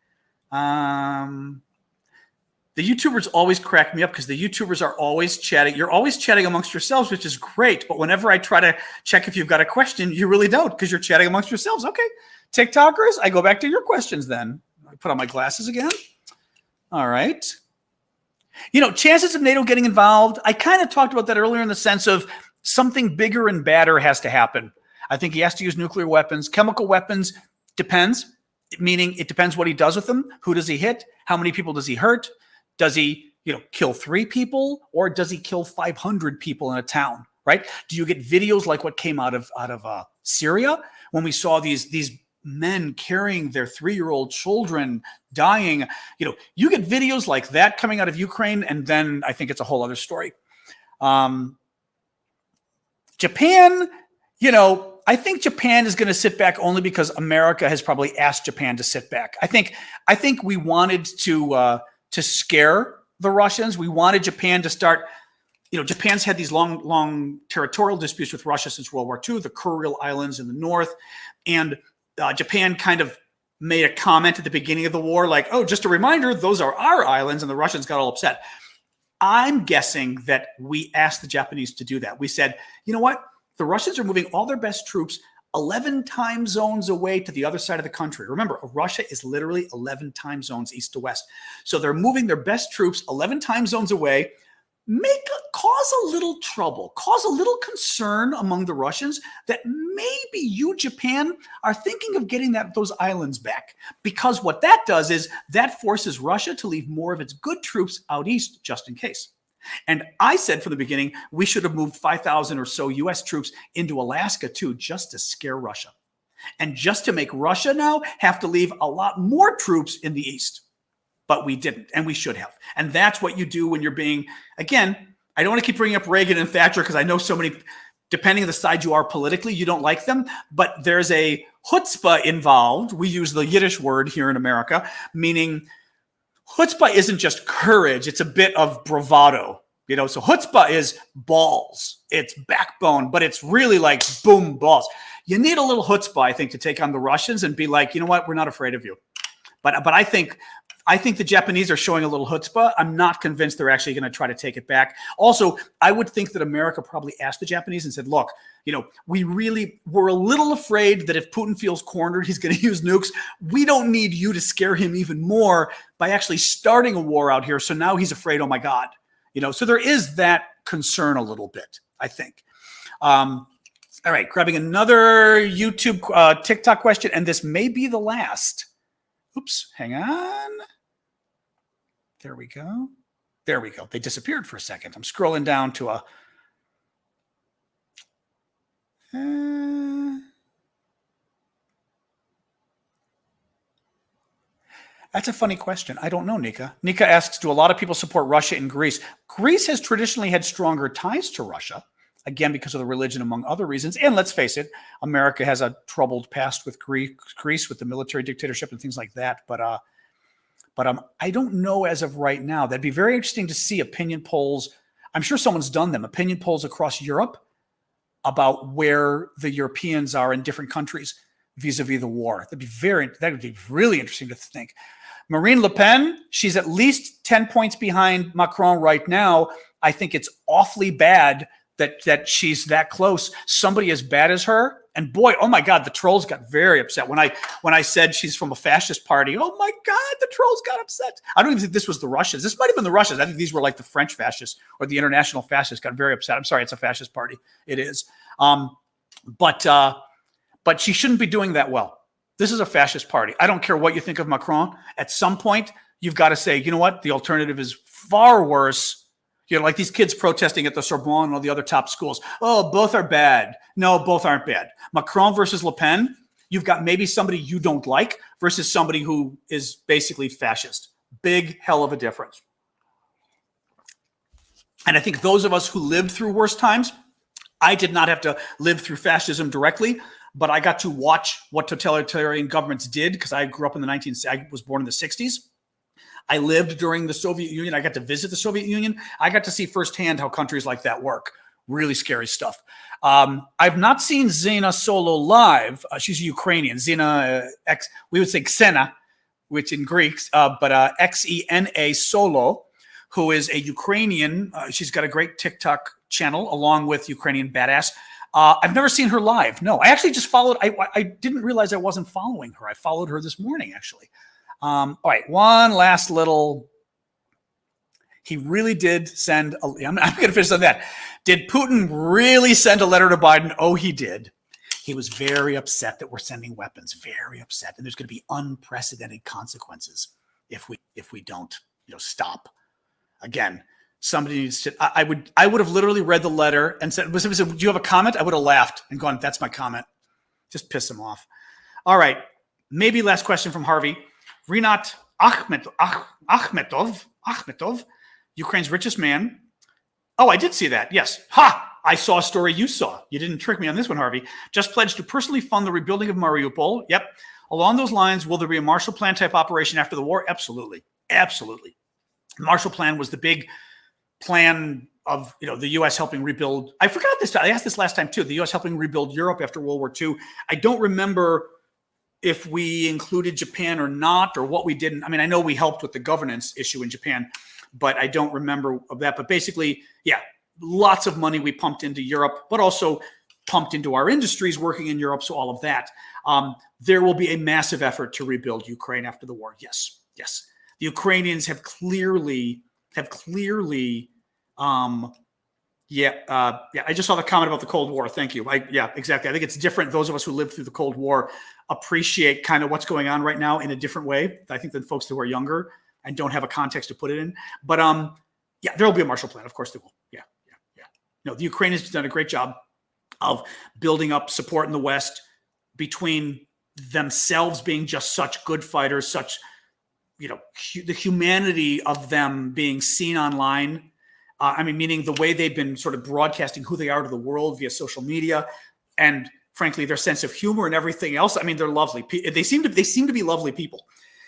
The YouTubers always crack me up because the YouTubers are always chatting. You're always chatting amongst yourselves, which is great. But whenever I try to check if you've got a question, you really don't because you're chatting amongst yourselves. Okay, TikTokers, I go back to your questions then. I put on my glasses again. All right. Chances of NATO getting involved, I kind of talked about that earlier in the sense of something bigger and badder has to happen. I think he has to use nuclear weapons. Chemical weapons, depends, meaning it depends what he does with them. Who does he hit? How many people does he hurt? Does he, kill 3 people or does he kill 500 people in a town, right? Do you get videos like what came out of Syria when we saw these men carrying their 3-year-old children dying? You get videos like that coming out of Ukraine, and then I think it's a whole other story. Japan, I think Japan is going to sit back only because America has probably asked Japan to sit back. I think we wanted to scare the Russians. We wanted Japan to start. Japan's had these long territorial disputes with Russia since World War II, the Kuril Islands in the north, and Japan kind of made a comment at the beginning of the war, like, oh, just a reminder, those are our islands, and the Russians got all upset. I'm guessing that we asked the Japanese to do that. We said, you know what? The Russians are moving all their best troops 11 time zones away to the other side of the country. Remember, Russia is literally 11 time zones east to west. So they're moving their best troops 11 time zones away, cause a little trouble, cause a little concern among the Russians that maybe you, Japan, are thinking of getting those islands back. Because what that does is that forces Russia to leave more of its good troops out east just in case. And I said from the beginning, we should have moved 5,000 or so US troops into Alaska too, just to scare Russia. And just to make Russia now have to leave a lot more troops in the East. But we didn't, and we should have. And that's what you do when you're being, again, I don't want to keep bringing up Reagan and Thatcher because I know so many, depending on the side you are politically, you don't like them. But there's a chutzpah involved. We use the Yiddish word here in America, meaning chutzpah isn't just courage. It's a bit of bravado. So chutzpah is balls. It's backbone, but it's really like boom, balls. You need a little chutzpah, I think, to take on the Russians and be like, you know what, we're not afraid of you. But I think the Japanese are showing a little chutzpah. I'm not convinced they're actually going to try to take it back. Also, I would think that America probably asked the Japanese and said, look, we're a little afraid that if Putin feels cornered, he's going to use nukes. We don't need you to scare him even more by actually starting a war out here. So now he's afraid, oh my God. So there is that concern a little bit, I think. All right, grabbing another YouTube TikTok question, and this may be the last. Oops, hang on. There we go. There we go. They disappeared for a second. I'm scrolling down to a... That's a funny question. I don't know, Nika. Nika asks, do a lot of people support Russia and Greece? Greece has traditionally had stronger ties to Russia. Again, because of the religion, among other reasons. And let's face it, America has a troubled past with Greece, with the military dictatorship and things like that. But I don't know as of right now. That'd be very interesting to see opinion polls. I'm sure someone's done them. Opinion polls across Europe about where the Europeans are in different countries vis-a-vis the war. That would be really interesting to think. Marine Le Pen, she's at least 10 points behind Macron right now. I think it's awfully bad that she's that close. Somebody as bad as her, and boy, oh my God, the trolls got very upset when I said she's from a fascist party. Oh my God, the trolls got upset. I don't even think this was the Russians. This might have been the Russians. I think these were like the French fascists or the international fascists got very upset. I'm sorry, it's a fascist party. It is. But she shouldn't be doing that well. This is a fascist party. I don't care what you think of Macron. At some point, you've got to say, you know what? The alternative is far worse. Like these kids protesting at the Sorbonne and all the other top schools. Oh, both are bad. No, both aren't bad. Macron versus Le Pen, you've got maybe somebody you don't like versus somebody who is basically fascist. Big hell of a difference. And I think those of us who lived through worse times, I did not have to live through fascism directly, but I got to watch what totalitarian governments did because I grew up in I was born in the 60s. I lived during the Soviet Union. I got to visit the Soviet Union. I got to see firsthand how countries like that work. Really scary stuff. I've not seen Zena Solo live. She's a Ukrainian. Zena, we would say Xena, which in Greek, but Xena Solo, who is a Ukrainian. She's got a great TikTok channel along with Ukrainian Badass. I've never seen her live. No, I actually just followed. I didn't realize I wasn't following her. I followed her this morning, actually. All right, one last little. He really did send. I'm going to finish on that. Did Putin really send a letter to Biden? Oh, he did. He was very upset that we're sending weapons. Very upset, and there's going to be unprecedented consequences if we don't, stop. Again, somebody needs to. I would have literally read the letter and said, "Do you have a comment?" I would have laughed and gone, "That's my comment." Just piss him off. All right, maybe last question from Harvey. Rinat Akhmetov, Ukraine's richest man. Oh, I did see that. Yes. Ha! I saw a story you saw. You didn't trick me on this one, Harvey. Just pledged to personally fund the rebuilding of Mariupol. Yep. Along those lines, will there be a Marshall Plan type operation after the war? Absolutely. Absolutely. Marshall Plan was the big plan of the U.S. helping rebuild. I forgot this. I asked this last time too. The U.S. helping rebuild Europe after World War II. I don't remember if we included Japan or not, or what we didn't. I mean, I know we helped with the governance issue in Japan, but I don't remember of that. But basically, yeah, lots of money we pumped into Europe, but also pumped into our industries working in Europe. So all of that. There will be a massive effort to rebuild Ukraine after the war. Yes, yes. The Ukrainians have clearly. I just saw the comment about the Cold War. Thank you. Yeah, exactly. I think it's different. Those of us who lived through the Cold War appreciate kind of what's going on right now in a different way, I think, than folks who are younger and don't have a context to put it in. But Yeah, there will be a Marshall Plan. Of course, there will. Yeah. No, the Ukrainians have done a great job of building up support in the West between themselves being just such good fighters, such, the humanity of them being seen online. Meaning the way they've been sort of broadcasting who they are to the world via social media, and frankly, their sense of humor and everything else. They're lovely. They seem to be lovely people,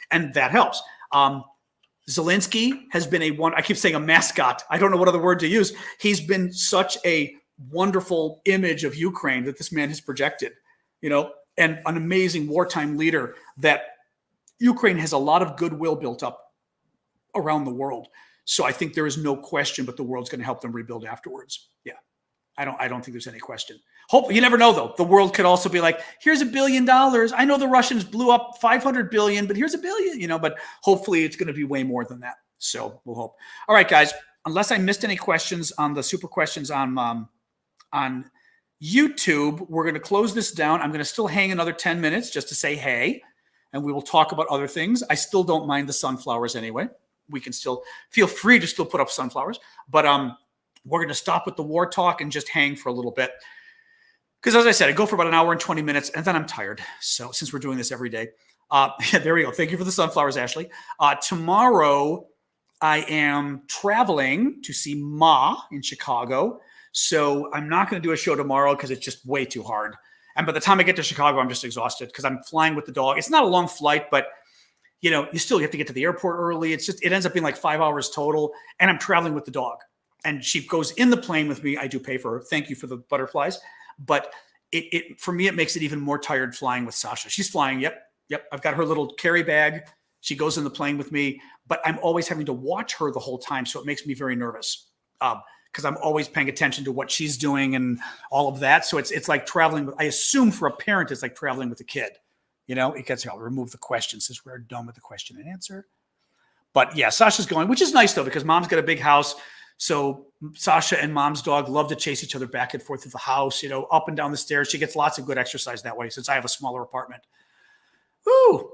and that helps. Zelensky has been I keep saying a mascot. I don't know what other word to use. He's been such a wonderful image of Ukraine that this man has projected, and an amazing wartime leader that Ukraine has a lot of goodwill built up around the world. So I think there is no question, but the world's going to help them rebuild afterwards. Yeah. I don't think there's any question. Hope you never know though. The world could also be like, here's $1 billion. I know the Russians blew up 500 billion, but here's $1 billion, but hopefully it's going to be way more than that. So we'll hope. All right, guys, unless I missed any questions on the super questions on YouTube, we're going to close this down. I'm going to still hang another 10 minutes just to say, hey, and we will talk about other things. I still don't mind the sunflowers anyway. We can still feel free to still put up sunflowers, but we're going to stop with the war talk and just hang for a little bit. Because as I said, I go for about an hour and 20 minutes and then I'm tired. So since we're doing this every day, there we go. Thank you for the sunflowers, Ashley. Tomorrow I am traveling to see Ma in Chicago. So I'm not going to do a show tomorrow because it's just way too hard. And by the time I get to Chicago, I'm just exhausted because I'm flying with the dog. It's not a long flight, but you still have to get to the airport early. It ends up being like 5 hours total. And I'm traveling with the dog. And she goes in the plane with me. I do pay for her. Thank you for the butterflies. But for me, it makes it even more tired flying with Sasha. She's flying. Yep. I've got her little carry bag. She goes in the plane with me. But I'm always having to watch her the whole time. So it makes me very nervous because I'm always paying attention to what she's doing and all of that. So it's like traveling. I assume for a parent, it's like traveling with a kid. It gets, I'll remove the question since we're done with the question and answer. But yeah, Sasha's going, which is nice though, because Mom's got a big house. So Sasha and Mom's dog love to chase each other back and forth through the house, up and down the stairs. She gets lots of good exercise that way since I have a smaller apartment. Ooh.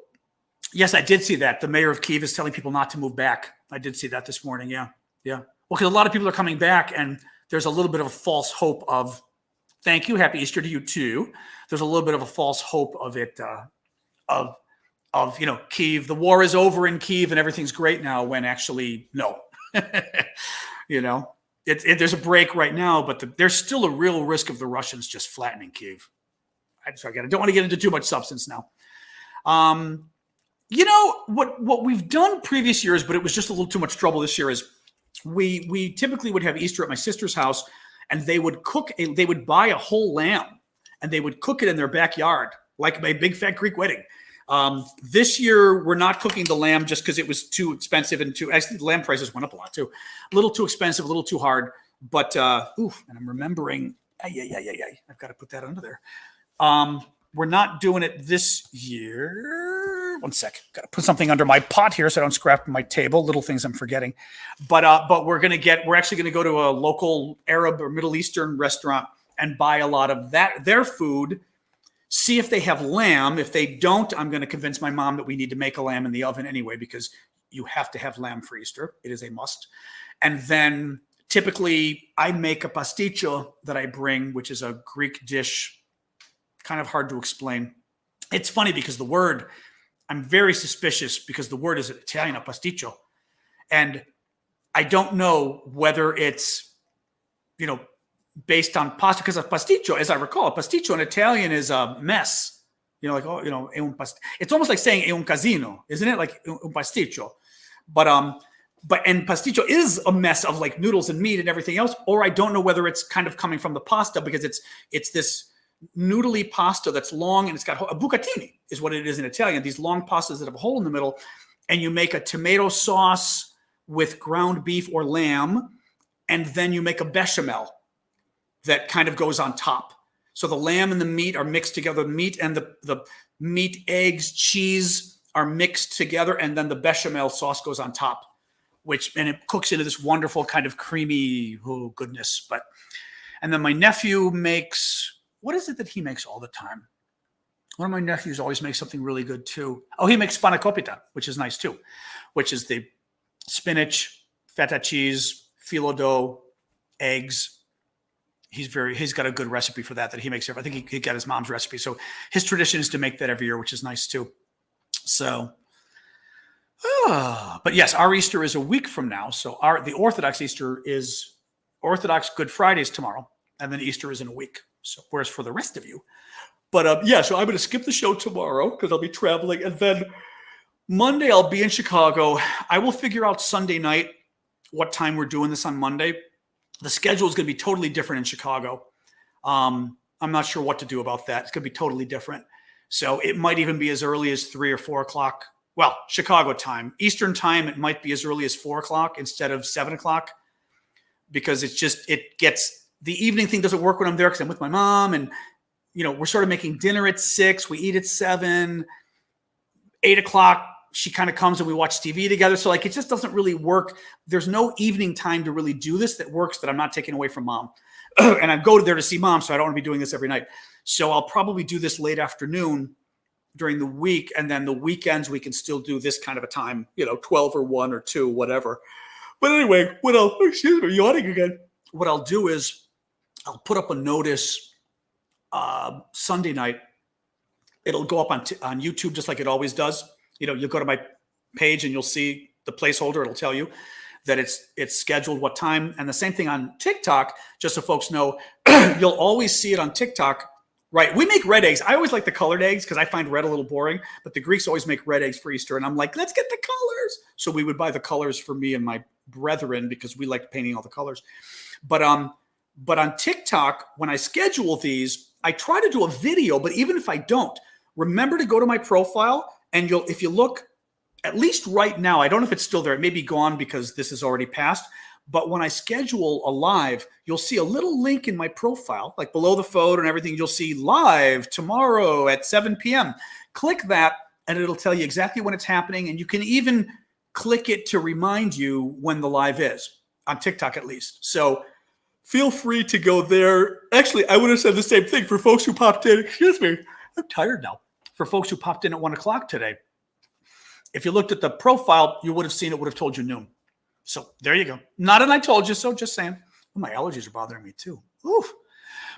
Yes, I did see that. The mayor of Kyiv is telling people not to move back. I did see that this morning. Yeah. Well, because a lot of people are coming back and there's a little bit of a false hope of, thank you, happy Easter to you too. There's a little bit of a false hope of it, of Kyiv, the war is over in Kyiv and everything's great now, when actually no. There's a break right now, but there's still a real risk of the Russians just flattening Kyiv. I don't want to get into too much substance now. What we've done previous years, but it was just a little too much trouble this year, is we typically would have Easter at my sister's house, and they would buy a whole lamb and they would cook it in their backyard, like my big fat Greek wedding. This year we're not cooking the lamb just because it was too expensive and actually the lamb prices went up a lot too. A little too expensive, a little too hard. But and I'm remembering, I've got to put that under there. We're not doing it this year. One sec, got to put something under my pot here so I don't scrap my table. Little things I'm forgetting. But we're actually gonna go to a local Arab or Middle Eastern restaurant and buy a lot of their food. See if they have lamb. If they don't, I'm going to convince my mom that we need to make a lamb in the oven anyway, because you have to have lamb for Easter. It is a must. And then typically I make a pasticcio that I bring, which is a Greek dish, kind of hard to explain. It's funny because the word, I'm very suspicious because the word is Italian, a pasticcio. And I don't know whether it's, based on pasta, because a pasticcio, as I recall, a pasticcio in Italian is a mess. It's almost like saying è un casino, isn't it? Like un pasticcio. But pasticcio is a mess of like noodles and meat and everything else. Or I don't know whether it's kind of coming from the pasta, because it's this noodly pasta that's long and it's got a bucatini is what it is in Italian. These long pastas that have a hole in the middle, and you make a tomato sauce with ground beef or lamb, and then you make a bechamel that kind of goes on top. So the lamb and the meat are mixed together. The meat and the meat, eggs, cheese are mixed together, and then the bechamel sauce goes on top, and it cooks into this wonderful kind of creamy goodness. And then my nephew makes, what is it that he makes all the time? One of my nephews always makes something really good too. Oh, he makes spanakopita, which is nice too, which is the spinach, feta cheese, phyllo dough, eggs. He's got a good recipe for that he makes. I think he got his mom's recipe. So his tradition is to make that every year, which is nice too. So, but yes, our Easter is a week from now. So the Orthodox Easter is Orthodox Good Friday is tomorrow, and then Easter is in a week. So whereas for the rest of you, but yeah, so I'm going to skip the show tomorrow because I'll be traveling, and then Monday I'll be in Chicago. I will figure out Sunday night what time we're doing this on Monday. The schedule is going to be totally different in Chicago. I'm not sure what to do about that. It's going to be totally different. So it might even be as early as 3 or 4 o'clock. Well, Chicago time. Eastern time, it might be as early as 4 o'clock instead of 7 o'clock because the evening thing doesn't work when I'm there because I'm with my mom and, we're sort of making dinner at 6. We eat at 7, 8 o'clock. She kind of comes and we watch TV together. So it just doesn't really work. There's no evening time to really do this that works that I'm not taking away from mom. And I go there to see mom, so I don't want to be doing this every night. So I'll probably do this late afternoon during the week. And then the weekends, we can still do this kind of a time, 12 or 1 or 2, whatever. But anyway, yawning again. What I'll do is I'll put up a notice Sunday night. It'll go up on YouTube just like it always does. You'll go to my page and you'll see the placeholder. It'll tell you that it's scheduled what time. And the same thing on TikTok, just so folks know, you'll always see it on TikTok. Right. We make red eggs. I always like the colored eggs because I find red a little boring, but the Greeks always make red eggs for Easter. And I'm like, let's get the colors. So we would buy the colors for me and my brethren because we like painting all the colors. But on TikTok, when I schedule these, I try to do a video, but even if I don't, remember to go to my profile. And if you look, at least right now, I don't know if it's still there. It may be gone because this is already passed. But when I schedule a live, you'll see a little link in my profile, like below the photo and everything. You'll see live tomorrow at 7 p.m. Click that, and it'll tell you exactly when it's happening. And you can even click it to remind you when the live is, on TikTok at least. So feel free to go there. Actually, I would have said the same thing for folks who popped in. Excuse me. I'm tired now. For folks who popped in at 1 o'clock today. If you looked at the profile, you would have seen it would have told you noon. So there you go. Not an I told you so, just saying. Oh, my allergies are bothering me too. Oof.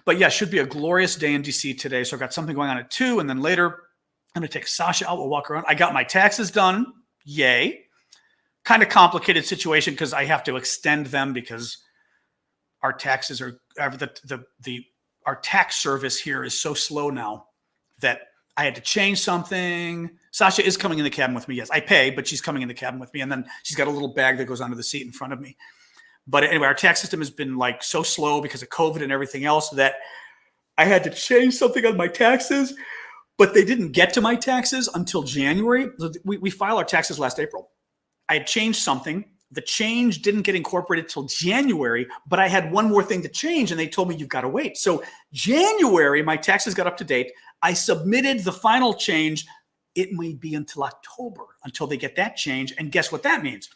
But yeah, should be a glorious day in DC today. So I've got something going on at 2, and then later I'm going to take Sasha out. We'll walk around. I got my taxes done. Yay. Kind of complicated situation because I have to extend them because our taxes are our tax service here is so slow now that I had to change something. Sasha is coming in the cabin with me. Yes, I pay, but she's coming in the cabin with me. And then she's got a little bag that goes onto the seat in front of me. But anyway, our tax system has been so slow because of COVID and everything else that I had to change something on my taxes, but they didn't get to my taxes until January. We file our taxes last April. I had changed something. The change didn't get incorporated till January, but I had one more thing to change, and they told me you've got to wait. So January, my taxes got up to date. I submitted the final change. It may be until October until they get that change. And guess what that means?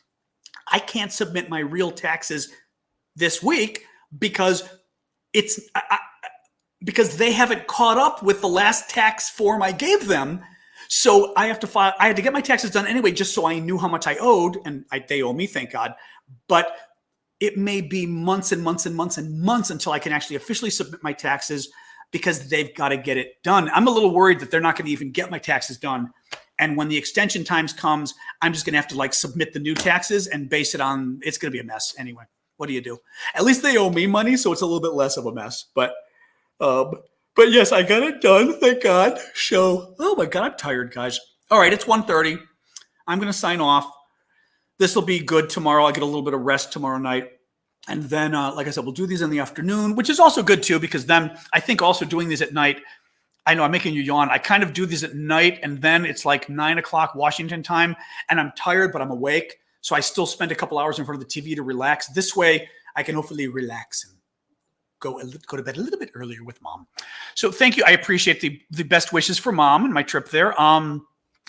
I can't submit my real taxes this week because because they haven't caught up with the last tax form I gave them. So I have to file. I had to get my taxes done anyway, just so I knew how much I owed, and they owe me, thank God. But it may be months and months and months and months until I can actually officially submit my taxes because they've got to get it done. I'm a little worried that they're not going to even get my taxes done. And when the extension times comes, I'm just going to have to submit the new taxes and base it on. It's going to be a mess anyway. What do you do? At least they owe me money, so it's a little bit less of a mess. But yes, I got it done. Thank God. So, oh my God, I'm tired, guys. All right, it's 1:30. I'm going to sign off. This will be good tomorrow. I'll get a little bit of rest tomorrow night. And then, like I said, we'll do these in the afternoon, which is also good too, because then I think also doing these at night, I know I'm making you yawn. I kind of do these at night, and then it's 9 o'clock Washington time, and I'm tired, but I'm awake. So I still spend a couple hours in front of the TV to relax. This way, I can hopefully relax and go to bed a little bit earlier with mom. So thank you. I appreciate the best wishes for mom and my trip there.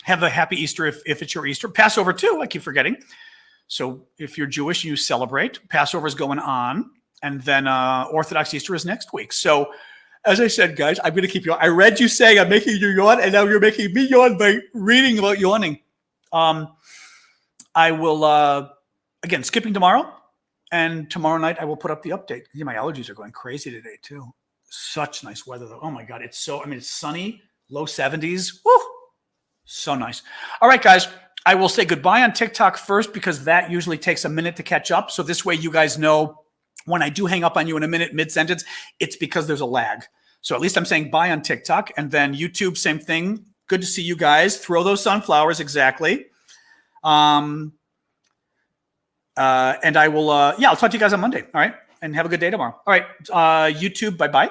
Have a happy Easter if it's your Easter. Passover too, I keep forgetting. So if you're Jewish, you celebrate. Passover is going on. And then Orthodox Easter is next week. So as I said, guys, I'm going to keep yawning. I read you saying I'm making you yawn, and now you're making me yawn by reading about yawning. I will, again, skipping tomorrow. And tomorrow night I will put up the update. Yeah, my allergies are going crazy today too. Such nice weather though. Oh my God. It's sunny, low 70s. Woo! So nice. All right, guys. I will say goodbye on TikTok first because that usually takes a minute to catch up. So this way you guys know when I do hang up on you in a minute mid-sentence, it's because there's a lag. So at least I'm saying bye on TikTok. And then YouTube, same thing. Good to see you guys. Throw those sunflowers, exactly. And I will, I'll talk to you guys on Monday. All right. And have a good day tomorrow. All right. YouTube, bye-bye.